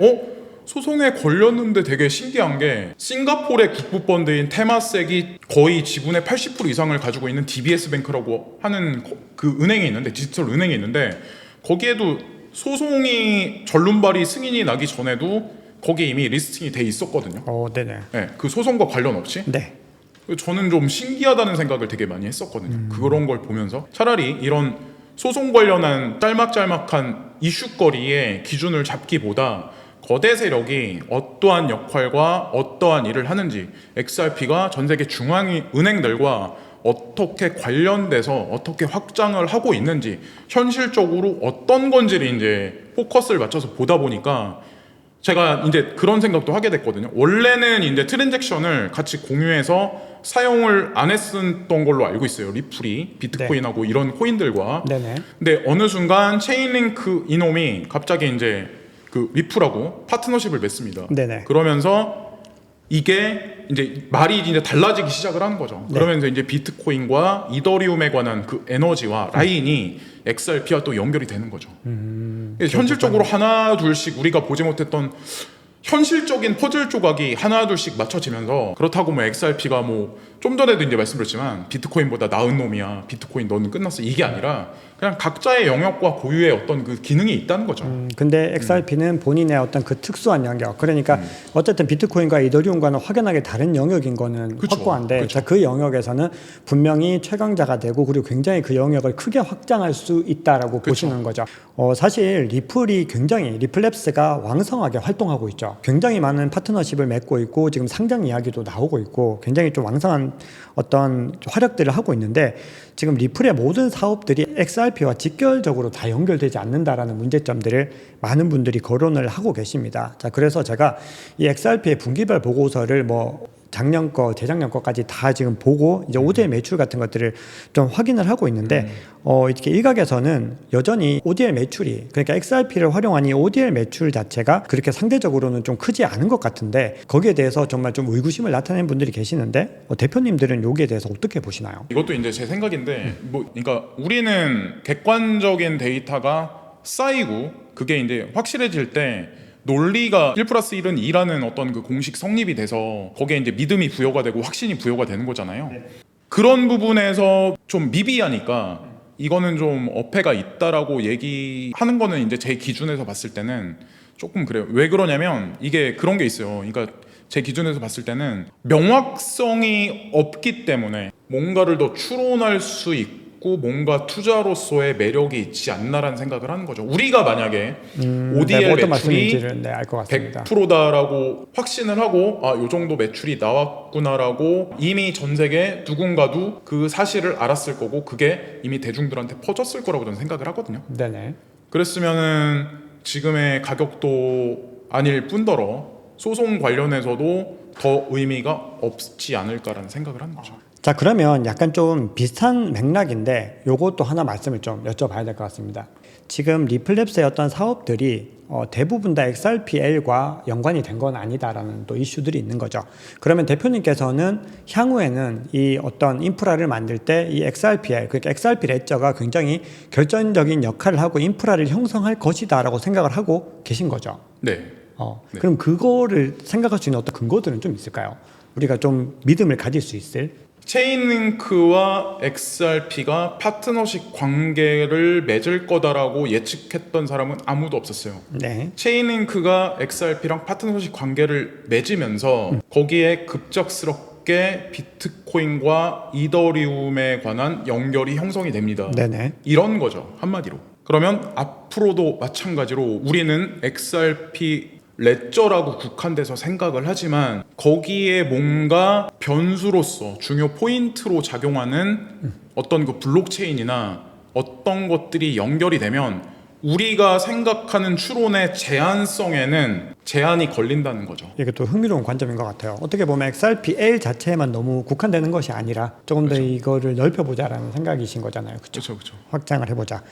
Speaker 2: 소송에 걸렸는데 되게 신기한 게 싱가포르의 국부펀드인 테마섹이 거의 지분의 80% 이상을 가지고 있는 DBS 뱅크라고 하는 그 은행이 있는데, 디지털 은행이 있는데, 거기에도 소송이 전륜발이 승인이 나기 전에도 거기에 이미 리스팅이 돼 있었거든요.
Speaker 1: 네네.
Speaker 2: 네, 그 소송과 관련 없이.
Speaker 1: 네.
Speaker 2: 저는 좀 신기하다는 생각을 되게 많이 했었거든요. 그런 걸 보면서 차라리 이런 소송 관련한 짤막짤막한 이슈거리의 기준을 잡기보다 거대 세력이 어떠한 역할과 어떠한 일을 하는지, XRP가 전 세계 중앙은행들과 어떻게 관련돼서 어떻게 확장을 하고 있는지, 현실적으로 어떤 건지를 이제 포커스를 맞춰서 보다 보니까 제가 이제 그런 생각도 하게 됐거든요. 원래는 이제 트랜잭션을 같이 공유해서 사용을 안 했었던 걸로 알고 있어요. 리플이 비트코인하고 이런 코인들과.
Speaker 1: 네네.
Speaker 2: 근데 어느 순간 체인링크 이놈이 갑자기 이제 그 리플하고 파트너십을 맺습니다.
Speaker 1: 네네.
Speaker 2: 그러면서 이게 이제 말이 이제 달라지기 시작을 하는 거죠.
Speaker 1: 네.
Speaker 2: 그러면서 이제 비트코인과 이더리움에 관한 그 에너지와 라인이 XRP와 또 연결이 되는 거죠. 현실적으로 하나 둘씩 우리가 보지 못했던 현실적인 퍼즐 조각이 하나 둘씩 맞춰지면서, 그렇다고 뭐 XRP가 뭐 좀 전에도 이제 말씀드렸지만 비트코인보다 나은 놈이야, 비트코인 너는 끝났어, 이게 아니라 그냥 각자의 영역과 고유의 어떤 그 기능이 있다는 거죠.
Speaker 1: 근데 XRP는 본인의 어떤 그 특수한 영역, 그러니까 어쨌든 비트코인과 이더리움과는 확연하게 다른 영역인 거는
Speaker 2: 그쵸,
Speaker 1: 확고한데,
Speaker 2: 그쵸.
Speaker 1: 자, 그 영역에서는 분명히 최강자가 되고 그리고 굉장히 그 영역을 크게 확장할 수 있다라고 보시는 거죠. 사실 리플이 굉장히, 리플랩스가 왕성하게 활동하고 있죠. 굉장히 많은 파트너십을 맺고 있고 지금 상장 이야기도 나오고 있고 굉장히 좀 왕성한 어떤 활약들을 하고 있는데, 지금 리플의 모든 사업들이 XRP와 직결적으로 다 연결되지 않는다라는 문제점들을 많은 분들이 거론을 하고 계십니다. 자, 그래서 제가 이 XRP의 분기별 보고서를 뭐 작년 거, 재작년 거까지 다 지금 보고 이제 ODL 매출 같은 것들을 좀 확인을 하고 있는데, 이렇게 일각에서는 여전히 ODL 매출이, 그러니까 XRP를 활용한 이 ODL 매출 자체가 그렇게 상대적으로는 좀 크지 않은 것 같은데, 거기에 대해서 정말 좀 의구심을 나타내는 분들이 계시는데, 대표님들은 여기에 대해서 어떻게 보시나요?
Speaker 2: 이것도 이제 제 생각인데, 뭐 그러니까 우리는 객관적인 데이터가 쌓이고 그게 이제 확실해질 때 논리가 1+1은 2라는 어떤 그 공식 성립이 돼서 거기에 이제 믿음이 부여가 되고 확신이 부여가 되는 거잖아요. 그런 부분에서 좀 미비하니까 이거는 좀 어폐가 있다라고 얘기하는 거는 이제 제 기준에서 봤을 때는 조금 그래요. 왜 그러냐면 이게 그런 게 있어요. 그러니까 제 기준에서 봤을 때는 명확성이 없기 때문에 뭔가를 더 추론할 수 있고 있고 뭔가 투자로서의 매력이 있지 않나라는 생각을 하는 거죠. 우리가 만약에 ODL
Speaker 1: 어떤
Speaker 2: 매출이
Speaker 1: 말씀인지를 알 것 같습니다.
Speaker 2: 100%다라고 확신을 하고 요 정도 매출이 나왔구나라고 이미 전 세계 누군가도 그 사실을 알았을 거고 그게 이미 대중들한테 퍼졌을 거라고 저는 생각을 하거든요.
Speaker 1: 네네.
Speaker 2: 그랬으면은 지금의 가격도 아닐 뿐더러 소송 관련해서도 더 의미가 없지 않을까라는 생각을 하는 거죠.
Speaker 1: 자, 그러면 약간 좀 비슷한 맥락인데 요것도 하나 말씀을 좀 여쭤봐야 될 것 같습니다. 지금 리플랩스의 어떤 사업들이 대부분 다 XRPL과 연관이 된 건 아니다라는 또 이슈들이 있는 거죠. 그러면 대표님께서는 향후에는 이 어떤 인프라를 만들 때 이 XRPL, 그러니까 XRP 레저가 굉장히 결정적인 역할을 하고 인프라를 형성할 것이다라고 생각을 하고 계신 거죠.
Speaker 2: 네. 네.
Speaker 1: 그럼 그거를 생각할 수 있는 어떤 근거들은 좀 있을까요? 우리가 좀 믿음을 가질 수 있을?
Speaker 2: 체인링크와 XRP가 파트너십 관계를 맺을 거다라고 예측했던 사람은 아무도 없었어요.
Speaker 1: 네.
Speaker 2: 체인링크가 XRP랑 파트너십 관계를 맺으면서 거기에 급작스럽게 비트코인과 이더리움에 관한 연결이 형성이 됩니다.
Speaker 1: 네네.
Speaker 2: 이런 거죠, 한마디로. 그러면 앞으로도 마찬가지로 우리는 XRP 레저라고 국한돼서 생각을 하지만 거기에 뭔가 변수로서 중요 포인트로 작용하는 어떤 그 블록체인이나 어떤 것들이 연결이 되면 우리가 생각하는 추론의 제한성에는 제한이 걸린다는 거죠.
Speaker 1: 이게 또 흥미로운 관점인 것 같아요. 어떻게 보면 XRPL 자체에만 너무 국한되는 것이 아니라 조금 더 이거를 넓혀보자라는 생각이신 거잖아요.
Speaker 2: 그렇죠, 그렇죠.
Speaker 1: 확장을 해보자.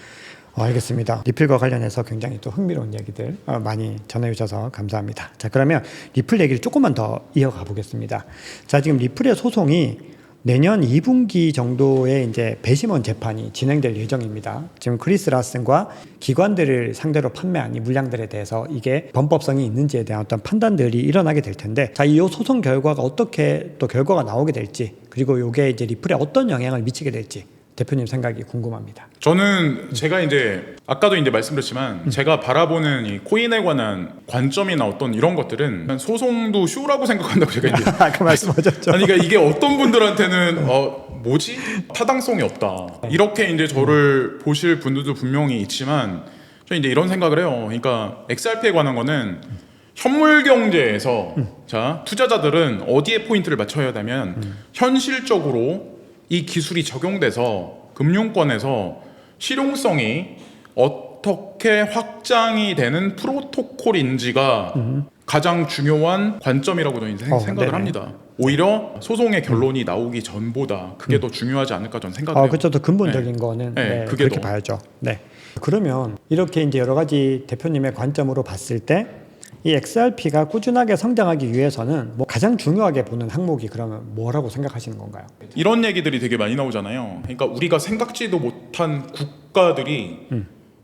Speaker 1: 알겠습니다. 리플과 관련해서 굉장히 또 흥미로운 얘기들 많이 전해주셔서 감사합니다. 자, 그러면 리플 얘기를 조금만 더 이어가 보겠습니다. 자, 지금 리플의 소송이 내년 2분기 정도에 이제 배심원 재판이 진행될 예정입니다. 지금 크리스 라슨과 기관들을 상대로 판매한 이 물량들에 대해서 이게 범법성이 있는지에 대한 어떤 판단들이 일어나게 될 텐데, 자, 이 소송 결과가 어떻게 또 결과가 나오게 될지, 그리고 이게 이제 리플에 어떤 영향을 미치게 될지 대표님 생각이 궁금합니다.
Speaker 2: 저는 제가 이제 아까도 이제 말씀드렸지만 제가 바라보는 이 코인에 관한 관점이나 어떤 이런 것들은 소송도 쇼라고 생각한다고 제가 이제
Speaker 1: 그 말씀하셨죠.
Speaker 2: 아니 그러니까 이게 어떤 분들한테는 뭐지? 타당성이 없다. 이렇게 이제 저를 보실 분들도 분명히 있지만 저는 이제 이런 생각을 해요. 그러니까 XRP에 관한 거는 현물 경제에서 자, 투자자들은 어디에 포인트를 맞춰야 되면 현실적으로 이 기술이 적용돼서 금융권에서 실용성이 어떻게 확장이 되는 프로토콜인지가 가장 중요한 관점이라고 저는 생각을
Speaker 1: 네네.
Speaker 2: 합니다. 오히려 소송의 결론이 나오기 전보다 그게 더 중요하지 않을까 저는 생각을 해요.
Speaker 1: 그렇죠. 더 근본적인 거는
Speaker 2: 그게
Speaker 1: 그렇게
Speaker 2: 더.
Speaker 1: 봐야죠. 네. 그러면 이렇게 이제 여러 가지 대표님의 관점으로 봤을 때 이 XRP가 꾸준하게 성장하기 위해서는 뭐 가장 중요하게 보는 항목이 그러면 뭐라고 생각하시는 건가요?
Speaker 2: 이런 얘기들이 되게 많이 나오잖아요. 그러니까 우리가 생각지도 못한 국가들이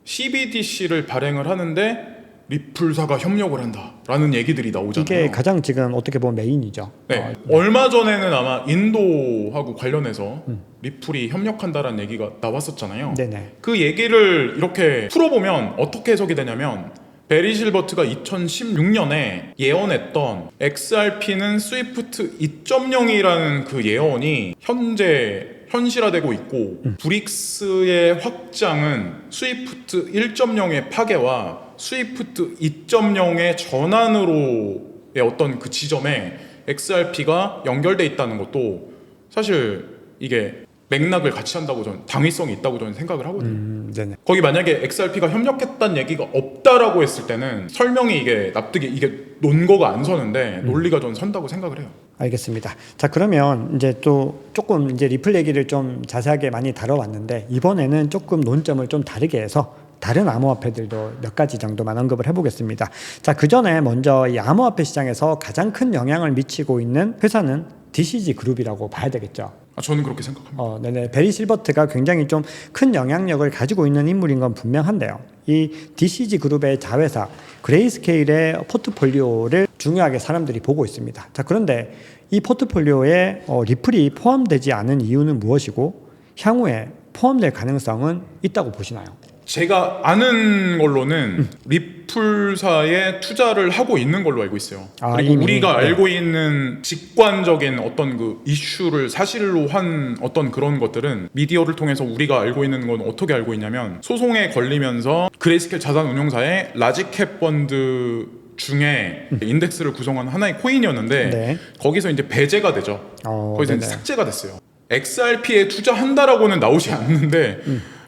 Speaker 2: CBDC를 발행을 하는데 리플사가 협력을 한다라는 얘기들이 나오잖아요.
Speaker 1: 이게 가장 지금 어떻게 보면 메인이죠.
Speaker 2: 네. 얼마 전에는 아마 인도하고 관련해서 리플이 협력한다라는 얘기가 나왔었잖아요.
Speaker 1: 네네.
Speaker 2: 그 얘기를 이렇게 풀어보면 어떻게 해석이 되냐면 베리 실버트가 2016년에 예언했던 XRP는 스위프트 2.0이라는 그 예언이 현재 현실화되고 있고 브릭스의 확장은 스위프트 1.0의 파괴와 스위프트 2.0의 전환으로의 어떤 그 지점에 XRP가 연결돼 있다는 것도 사실 이게 맥락을 같이 한다고 저는 당위성이 있다고 저는 생각을 하거든요.
Speaker 1: 네네.
Speaker 2: 거기 만약에 XRP가 협력했다는 얘기가 없다라고 했을 때는 설명이 이게 납득이 이게 논거가 안 서는데 논리가 저는 선다고 생각을 해요.
Speaker 1: 알겠습니다. 자, 그러면 이제 또 조금 이제 리플 얘기를 좀 자세하게 많이 다뤄봤는데 이번에는 조금 논점을 좀 다르게 해서 다른 암호화폐들도 몇 가지 정도만 언급을 해보겠습니다. 자, 그 전에 먼저 이 암호화폐 시장에서 가장 큰 영향을 미치고 있는 회사는 DCG 그룹이라고 봐야 되겠죠.
Speaker 2: 저는 그렇게 생각합니다.
Speaker 1: 네네. 베리 실버트가 굉장히 좀 큰 영향력을 가지고 있는 인물인 건 분명한데요. 이 DCG 그룹의 자회사 그레이스케일의 포트폴리오를 중요하게 사람들이 보고 있습니다. 자, 그런데 이 포트폴리오에 리플이 포함되지 않은 이유는 무엇이고 향후에 포함될 가능성은 있다고 보시나요?
Speaker 2: 제가 아는 걸로는 리플사에 투자를 하고 있는 걸로 알고 있어요. 그리고
Speaker 1: 이미?
Speaker 2: 우리가
Speaker 1: 네.
Speaker 2: 알고 있는 직관적인 어떤 그 이슈를 사실로 한 어떤 그런 것들은 미디어를 통해서 우리가 알고 있는 건 어떻게 알고 있냐면, 소송에 걸리면서 그레이스케일 자산운용사의 라지캡 펀드 중에 인덱스를 구성한 하나의 코인이었는데
Speaker 1: 네.
Speaker 2: 거기서 이제 배제가 되죠. 거기서 이제
Speaker 1: 네네.
Speaker 2: 삭제가 됐어요. XRP에 투자한다라고는 나오지 않는데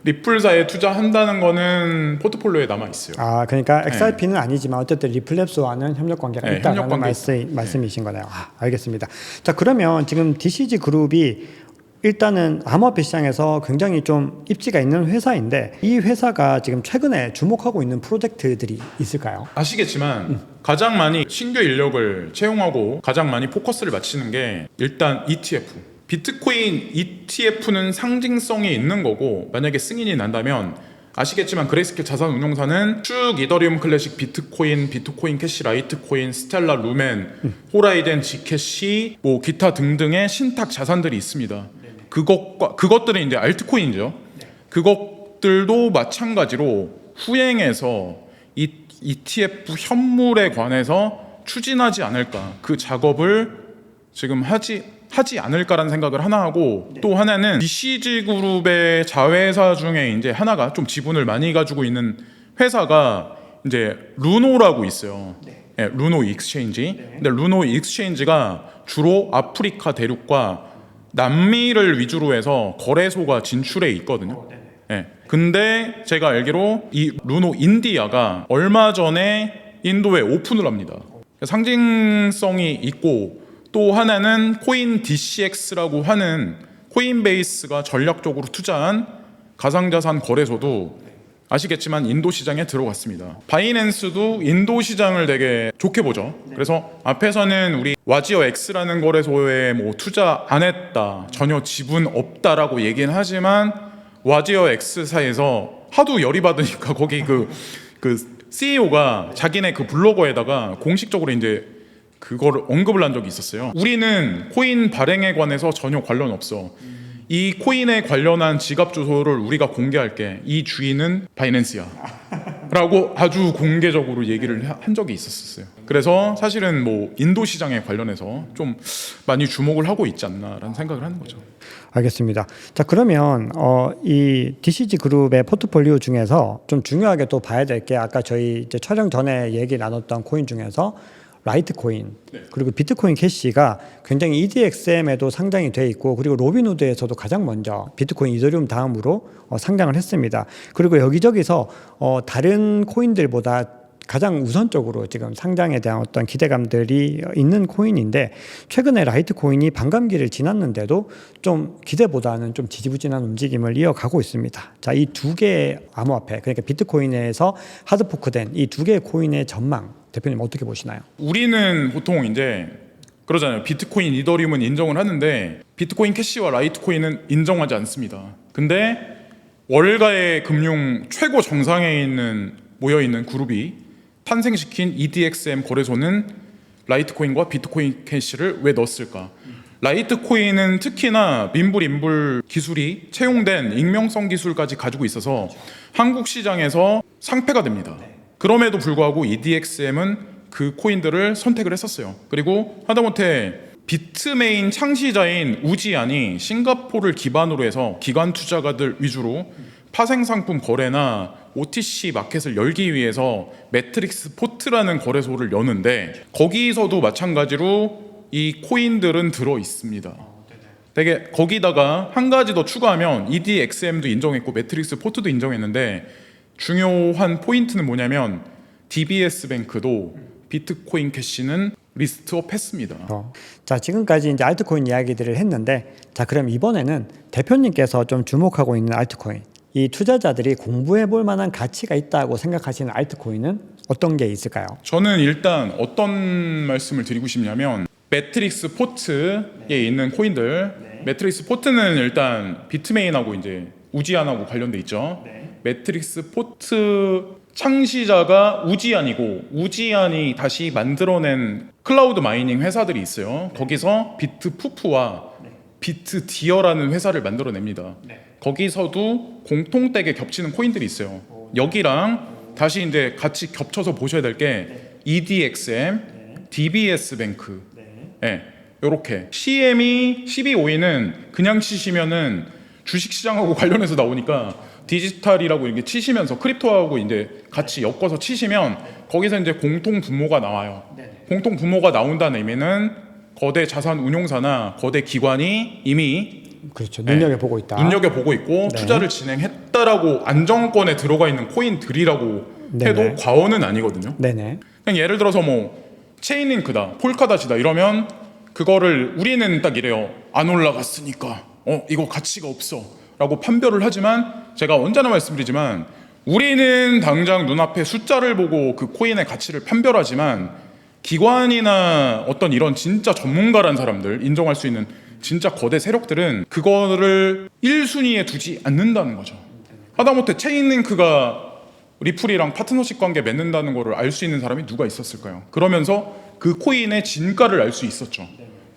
Speaker 2: 리플사에 투자한다는 거는 포트폴리오에 남아 있어요.
Speaker 1: 그러니까 XRP는 아니지만 어쨌든 리플랩스와는 협력 관계가
Speaker 2: 네,
Speaker 1: 있다는
Speaker 2: 협력 관계.
Speaker 1: 말씀이신 거네요. 알겠습니다. 자, 그러면 지금 DCG 그룹이 일단은 암호화폐 시장에서 굉장히 좀 입지가 있는 회사인데, 이 회사가 지금 최근에 주목하고 있는 프로젝트들이 있을까요?
Speaker 2: 아시겠지만 가장 많이 신규 인력을 채용하고 가장 많이 포커스를 맞추는 게 일단 ETF. 비트코인 ETF는 상징성이 있는 거고, 만약에 승인이 난다면 아시겠지만 그레이스케일 자산운용사는 쭉 이더리움 클래식, 비트코인, 비트코인 캐시, 라이트코인, 스텔라, 루멘, 호라이젠, 지캐시, 뭐 기타 등등의 신탁 자산들이 있습니다. 그것들은 이제 알트코인이죠. 그것들도 마찬가지로 후행해서 이 ETF 현물에 관해서 추진하지 않을까, 그 작업을 지금 하지 않을까라는 생각을 하나 하고, 또 하나는 DCG 그룹의 자회사 중에 이제 하나가 좀 지분을 많이 가지고 있는 회사가 이제 루노라고 있어요. 네, 루노 익스체인지. 근데 루노 익스체인지가 주로 아프리카 대륙과 남미를 위주로 해서 거래소가 진출해 있거든요. 네. 근데 제가 알기로 이 루노 인디아가 얼마 전에 인도에 오픈을 합니다. 상징성이 있고, 또 하나는 코인 DCX라고 하는 코인베이스가 전략적으로 투자한 가상자산 거래소도 아시겠지만 인도 시장에 들어갔습니다. 바이낸스도 인도 시장을 되게 좋게 보죠. 그래서 앞에서는 우리 와지어 X라는 거래소에 뭐 투자 안 했다, 전혀 지분 없다라고 얘기는 하지만 와지어 X사에서 하도 열이 받으니까 거기 그 CEO가 자기네 그 블로거에다가 공식적으로 이제 그거를 언급을 한 적이 있었어요. 우리는 코인 발행에 관해서 전혀 관련 없어. 이 코인에 관련한 지갑 주소를 우리가 공개할게. 이 주인은 바이낸스야. 라고 아주 공개적으로 얘기를 한 적이 있었어요. 그래서 사실은 뭐 인도 시장에 관련해서 좀 많이 주목을 하고 있지 않나라는 생각을 하는 거죠.
Speaker 1: 알겠습니다. 자, 그러면 이 DCG 그룹의 포트폴리오 중에서 좀 중요하게 또 봐야 될 게, 아까 저희 이제 촬영 전에 얘기 나눴던 코인 중에서 라이트코인, 그리고 비트코인 캐시가 굉장히 EDXM에도 상장이 돼 있고, 그리고 로빈후드에서도 가장 먼저 비트코인 이더리움 다음으로 상장을 했습니다. 그리고 여기저기서 다른 코인들보다 가장 우선적으로 지금 상장에 대한 어떤 기대감들이 있는 코인인데, 최근에 라이트코인이 반감기를 지났는데도 좀 기대보다는 좀 지지부진한 움직임을 이어가고 있습니다. 자, 이 두 개의 암호화폐, 그러니까 비트코인에서 하드포크된 이 두 개의 코인의 전망, 대표님 어떻게 보시나요?
Speaker 2: 우리는 보통 이제 그러잖아요. 비트코인, 이더리움은 인정을 하는데 비트코인 캐시와 라이트코인은 인정하지 않습니다. 근데 월가의 금융 최고 정상에 모여 있는 그룹이 탄생시킨 EDXM 거래소는 라이트코인과 비트코인 캐시를 왜 넣었을까? 라이트코인은 특히나 민불 기술이 채용된 익명성 기술까지 가지고 있어서 한국 시장에서 상폐가 됩니다. 그럼에도 불구하고 EDXM은 그 코인들을 선택을 했었어요. 그리고 하다못해 비트메인 창시자인 우지안이 싱가포르를 기반으로 해서 기관 투자가들 위주로 파생 상품 거래나 OTC 마켓을 열기 위해서 매트릭스 포트라는 거래소를 여는데, 거기서도 마찬가지로 이 코인들은 들어 있습니다. 되게 거기다가 한 가지 더 추가하면 EDXM도 인정했고 매트릭스 포트도 인정했는데, 중요한 포인트는 뭐냐면 DBS 뱅크도 비트코인 캐시는 리스트업 했습니다.
Speaker 1: 자, 지금까지 이제 알트코인 이야기들을 했는데, 자, 그럼 이번에는 대표님께서 좀 주목하고 있는 알트코인, 이 투자자들이 공부해 볼 만한 가치가 있다고 생각하시는 알트코인은 어떤 게 있을까요?
Speaker 2: 저는 일단 어떤 말씀을 드리고 싶냐면, 매트릭스 포트에 있는 코인들, 매트릭스 포트는 일단 비트메인하고 이제 우지안하고 관련돼 있죠. 매트릭스 포트 창시자가 우지안이고, 우지안이 다시 만들어낸 클라우드 마이닝 회사들이 있어요. 거기서 비트푸프와 비트디어라는 회사를 만들어냅니다. 거기서도 공통되게 겹치는 코인들이 있어요. 여기랑 다시 이제 같이 겹쳐서 보셔야 될 게 EDXM, DBS 뱅크, 이렇게 CME, CBOE는 그냥 치시면은 주식시장하고 관련해서 나오니까 디지털이라고 이렇게 치시면서 크립토하고 이제 같이 엮어서 치시면 거기서 이제 공통 분모가 나와요. 공통 분모가 나온다는 의미는 거대 자산 운용사나 거대 기관이 이미
Speaker 1: 그렇죠. 눈여겨보고 있다.
Speaker 2: 눈여겨보고 있고 투자를 진행했다라고 안정권에 들어가 있는 코인들이라고 해도 과언은 아니거든요.
Speaker 1: 네네.
Speaker 2: 그냥 예를 들어서 뭐 체인링크다, 폴카닷이다 이러면 그거를 우리는 딱 이래요. 안 올라갔으니까 이거 가치가 없어 라고 판별을 하지만 제가 언제나 말씀드리지만 우리는 당장 눈앞에 숫자를 보고 그 코인의 가치를 판별하지만 기관이나 어떤 이런 진짜 전문가란 사람들, 인정할 수 있는 진짜 거대 세력들은 그거를 1순위에 두지 않는다는 거죠. 하다못해 체인링크가 리플이랑 파트너십 관계 맺는다는 거를 알 수 있는 사람이 누가 있었을까요? 그러면서 그 코인의 진가를 알 수 있었죠.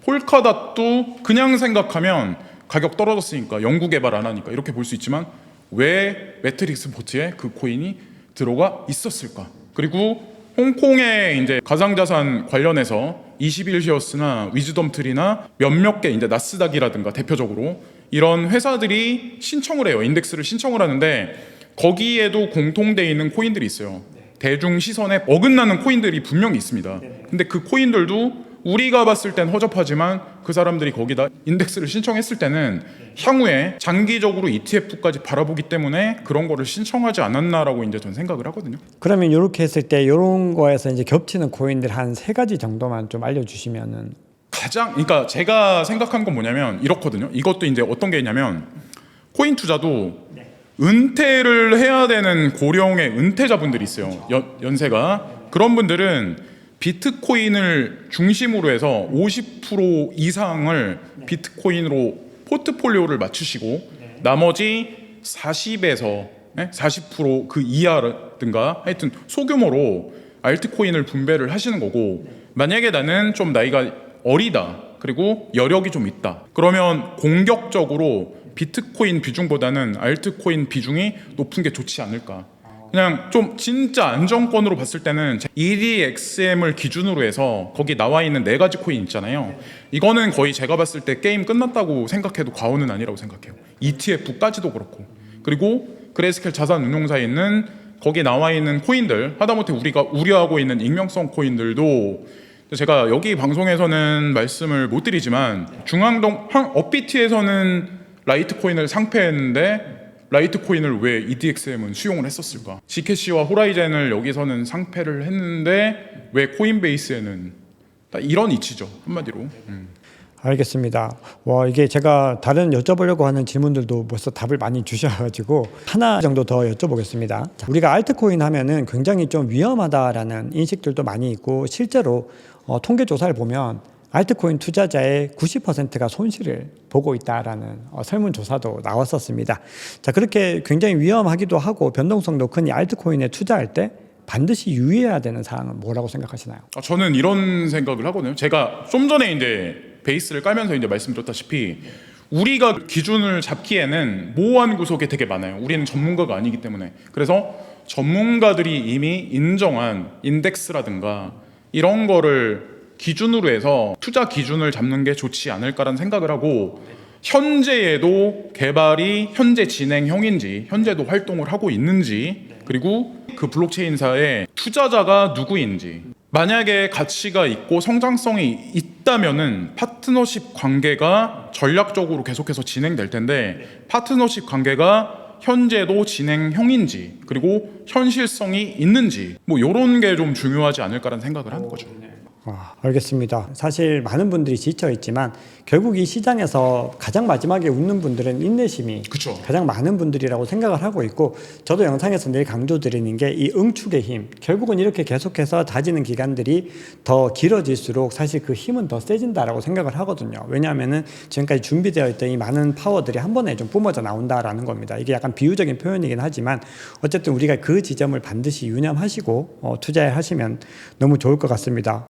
Speaker 2: 폴카닷도 그냥 생각하면 가격 떨어졌으니까 연구 개발 안 하니까 이렇게 볼 수 있지만 왜 매트릭스 포트에 그 코인이 들어가 있었을까? 그리고 홍콩의 이제 가상자산 관련해서 21시어스나 위즈덤트리나 몇몇 개 이제 나스닥이라든가 대표적으로 이런 회사들이 신청을 해요. 인덱스를 신청을 하는데 거기에도 공통되어 있는 코인들이 있어요. 대중 시선에 어긋나는 코인들이 분명히 있습니다. 근데 그 코인들도 우리가 봤을 땐 허접하지만 그 사람들이 거기다 인덱스를 신청했을 때는 향후에 장기적으로 ETF까지 바라보기 때문에 그런 거를 신청하지 않았나라고 이제 전 생각을 하거든요.
Speaker 1: 그러면 이렇게 했을 때 이런 거에서 이제 겹치는 코인들 한 3가지 정도만 좀 알려주시면은.
Speaker 2: 그러니까 제가 생각한 건 뭐냐면 이렇거든요. 이것도 이제 어떤 게 있냐면 코인 투자도 은퇴를 해야 되는 고령의 은퇴자분들이 있어요. 연세가. 그런 분들은 비트코인을 중심으로 해서 50% 이상을 비트코인으로 포트폴리오를 맞추시고 나머지 40에서 40% 그 이하라든가 하여튼 소규모로 알트코인을 분배를 하시는 거고, 만약에 나는 좀 나이가 어리다 그리고 여력이 좀 있다 그러면 공격적으로 비트코인 비중보다는 알트코인 비중이 높은 게 좋지 않을까. 그냥 좀 진짜 안정권으로 봤을 때는 EDXM을 기준으로 해서 거기 나와 있는 4가지 코인 있잖아요. 이거는 거의 제가 봤을 때 게임 끝났다고 생각해도 과언은 아니라고 생각해요. ETF까지도 그렇고. 그리고 그레이스케일 자산운용사에 있는 거기 나와 있는 코인들, 하다못해 우리가 우려하고 있는 익명성 코인들도 제가 여기 방송에서는 말씀을 못 드리지만 중앙동 업비트에서는 라이트코인을 상폐했는데 라이트코인을 왜 EDXM은 수용을 했었을까? 지캐시와 호라이젠을 여기서는 상폐를 했는데 왜 코인베이스에는 이런 이치죠, 한마디로.
Speaker 1: 알겠습니다. 와, 이게 제가 다른 여쭤보려고 하는 질문들도 벌써 답을 많이 주셔가지고 하나 정도 더 여쭤보겠습니다. 자, 우리가 알트코인 하면은 굉장히 좀 위험하다라는 인식들도 많이 있고 실제로 통계 조사를 보면 알트코인 투자자의 90%가 손실을 보고 있다라는 설문조사도 나왔었습니다. 자, 그렇게 굉장히 위험하기도 하고 변동성도 큰 이 알트코인에 투자할 때 반드시 유의해야 되는 사항은 뭐라고 생각하시나요?
Speaker 2: 저는 이런 생각을 하거든요. 제가 좀 전에 이제 베이스를 깔면서 이제 말씀드렸다시피 우리가 기준을 잡기에는 모호한 구석이 되게 많아요. 우리는 전문가가 아니기 때문에. 그래서 전문가들이 이미 인정한 인덱스라든가 이런 거를 기준으로 해서 투자 기준을 잡는 게 좋지 않을까라는 생각을 하고, 현재에도 개발이 현재 진행형인지 현재도 활동을 하고 있는지, 그리고 그 블록체인사의 투자자가 누구인지, 만약에 가치가 있고 성장성이 있다면은 파트너십 관계가 전략적으로 계속해서 진행될 텐데 파트너십 관계가 현재도 진행형인지 그리고 현실성이 있는지 뭐 이런 게 좀 중요하지 않을까라는 생각을 하는 거죠.
Speaker 1: 알겠습니다. 사실 많은 분들이 지쳐 있지만 결국 이 시장에서 가장 마지막에 웃는 분들은 인내심이
Speaker 2: 그쵸.
Speaker 1: 가장 많은 분들이라고 생각을 하고 있고, 저도 영상에서 늘 강조드리는 게 이 응축의 힘, 결국은 이렇게 계속해서 다지는 기간들이 더 길어질수록 사실 그 힘은 더 세진다라고 생각을 하거든요. 왜냐하면은 지금까지 준비되어 있던 이 많은 파워들이 한 번에 좀 뿜어져 나온다라는 겁니다. 이게 약간 비유적인 표현이긴 하지만 어쨌든 우리가 그 지점을 반드시 유념하시고 투자하시면 너무 좋을 것 같습니다.